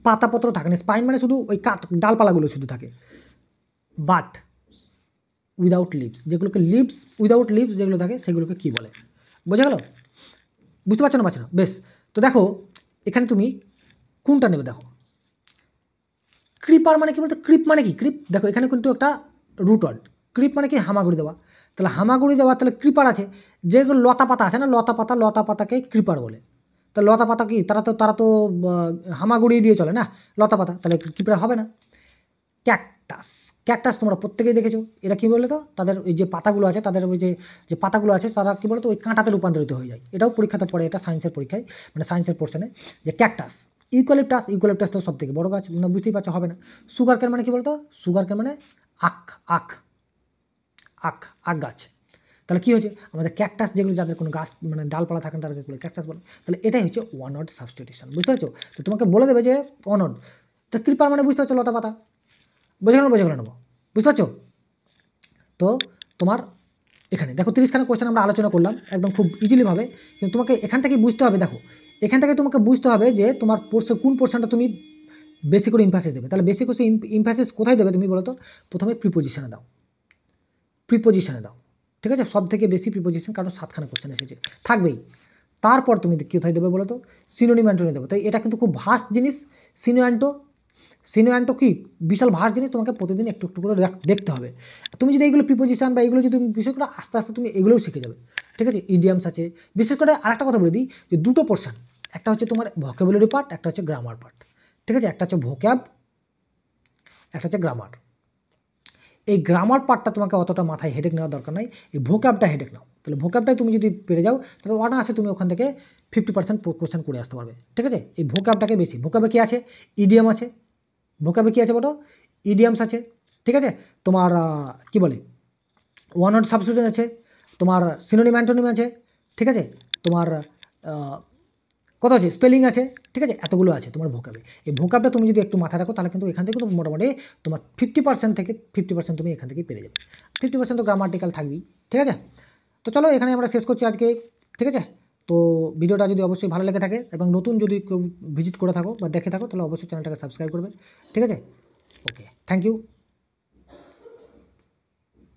পাতাপত্র থাকে না, স্পাইন মানে শুধু ওই ডালপালাগুলো শুধু থাকে। বাট উইদাউট লিভস, যেগুলোকে লিভস উইদাউট লিভস যেগুলো থাকে সেগুলোকে কী বলে, বোঝা গেল? বুঝতে পারছো না পারছো না? বেশ, তো দেখো এখানে তুমি কোনটা নেবে, দেখো ক্রিপার মানে কি বলতো, ক্রিপ মানে কি, ক্রিপ দেখো এখানে কিন্তু একটা রুট ওয়ার্ড, ক্রিপ মানে কি হামাগুড়ি দেওয়া, তাহলে হামাগুড়ি দেওয়া, তাহলে ক্রিপার আছে, যেগুলো লতা পাতা আছে না, লতা পাতাকে ক্রিপার বলে। তা লতা পাতা কি, তারা তো হামাগুড়ি দিয়ে চলে না, লতা পাতা, তাহলে ক্রিপার হবে না। ক্যাকটাস, ক্যাকটাস তোমরা প্রত্যেকেই দেখেছো, এরা কী বলে তো, তাদের ওই যে পাতাগুলো আছে, তাদের ওই যে পাতাগুলো আছে, তারা কী বলতো ওই কাঁটাতে রূপান্তরিত হয়ে যায়। এটাও পরীক্ষাতে পড়ে, এটা সায়েন্সের পরীক্ষায়, মানে সায়েন্সের পোর্শনে, যে ক্যাকটাস। ইউক্যালিপটাস তো সব থেকে বড় গাছ, বুঝতেই পারছো, হবে না। সুগার কেন মানে কী বলতো, সুগার কেন মানে আখ আখ আখ আখ গাছ। তাহলে কী হয়েছে, আমাদের ক্যাকটাস যেগুলো, যাদের কোনো গাছ মানে ডালপালা থাকে না তাদেরকে ক্যাকটাস বলে। তাহলে এটাই হচ্ছে ওয়ান ওয়ার্ড সাবস্টিটিউশন, বুঝতে পারছো? তো তোমাকে বলে দেবে যে ওয়ান ওয়ার্ড, তো ক্রিপার মানে বুঝতে পারছো লতা পাতা, বোঝা গেল নেবো, বুঝতে পারছো? তো তোমার এখানে দেখো 30খানা কোয়েশ্চেন আমরা আলোচনা করলাম একদম খুব ইজিলিভাবে, কিন্তু তোমাকে এখান থেকে বুঝতে হবে, দেখো এখান থেকে তোমাকে বুঝতে হবে যে তোমার কোন পোর্শনটা তুমি বেশি করে ইমফ্যাসিস দেবে। তাহলে বেশি করে ইমফ্যাসিস কোথায় দেবে তুমি বলো তো? প্রথমে প্রিপোজিশনে দাও, ঠিক আছে? সব থেকে বেশি প্রিপোজিশন, কারণ 7খানা কোয়েশ্চেন এসেছে, থাকবেই। তারপর তুমি কোথায় দেবে বলো তো? সিনোনিম অ্যান্টোনিম দেবে। তাই এটা কিন্তু খুব ভাস্ট জিনিস। সিনোঅ্যান্টো কি বিশাল ভার জিনিস, তোমাকে প্রতিদিন একটু একটু করে দেখতে হবে। তুমি যদি এইগুলো প্রিপোজিশন বা এগুলো যদি বিশেষ করে আস্তে আস্তে তুমি এগুলোও শিখে যাবে, ঠিক আছে? ইডিয়ামস আছে, বিশেষ করে আরেকটা কথা বলে দিই, যে দুটো পোর্শন, একটা হচ্ছে তোমার ভোকাবুলারি পার্ট, একটা হচ্ছে গ্রামার পার্ট, ঠিক আছে? একটা হচ্ছে ভোক্যাব, একটা হচ্ছে গ্রামার। এই গ্রামার পার্টটা তোমাকে অতটা মাথায় হেডেক নেওয়ার দরকার নাই, এই ভোক্যাবটা হেডেক নাও। তাহলে ভোক্যাবটাই তুমি যদি পেরে যাও, তাহলে অনায়াসে তুমি ওখান থেকে 50% কোশ্চেন করে আসতে পারবে, ঠিক আছে? এই ভোক্যাবটাকে বেশি, ভোক্যাবে কী আছে, ইডিয়াম আছে, ভোকাবে কী আছে বলো, ইডিয়ামস আছে, ঠিক আছে? তোমার কি বলে ওয়ান ওয়ার্ড সাবস্টিটিউশন আছে, তোমার সিনোনিম অ্যান্টোনিম আছে, ঠিক আছে? তোমার কত আছে, স্পেলিং আছে, ঠিক আছে? এতগুলো আছে তোমার ভোকাবে। এই ভোকাবটা তুমি যদি একটু মাথায় রাখো, তাহলে কিন্তু এখান থেকে কিন্তু মোটামুটি তোমার 50% থেকে 50% তুমি এখান থেকেই পেরে যাবে। 50% তো গ্রামাটিক্যাল থাকবেই, ঠিক আছে? তো চলো এখানে আমরা শেষ করছি আজকে, ঠিক আছে? তো ভিডিওটা যদি অবশ্যই ভালো লেগে থাকে এবং নতুন যদি কেউ ভিজিট করে থাকো বা দেখে থাকো, তাহলে অবশ্যই চ্যানেলটাকে সাবস্ক্রাইব করবে, ঠিক আছে? ওকে, থ্যাংক ইউ।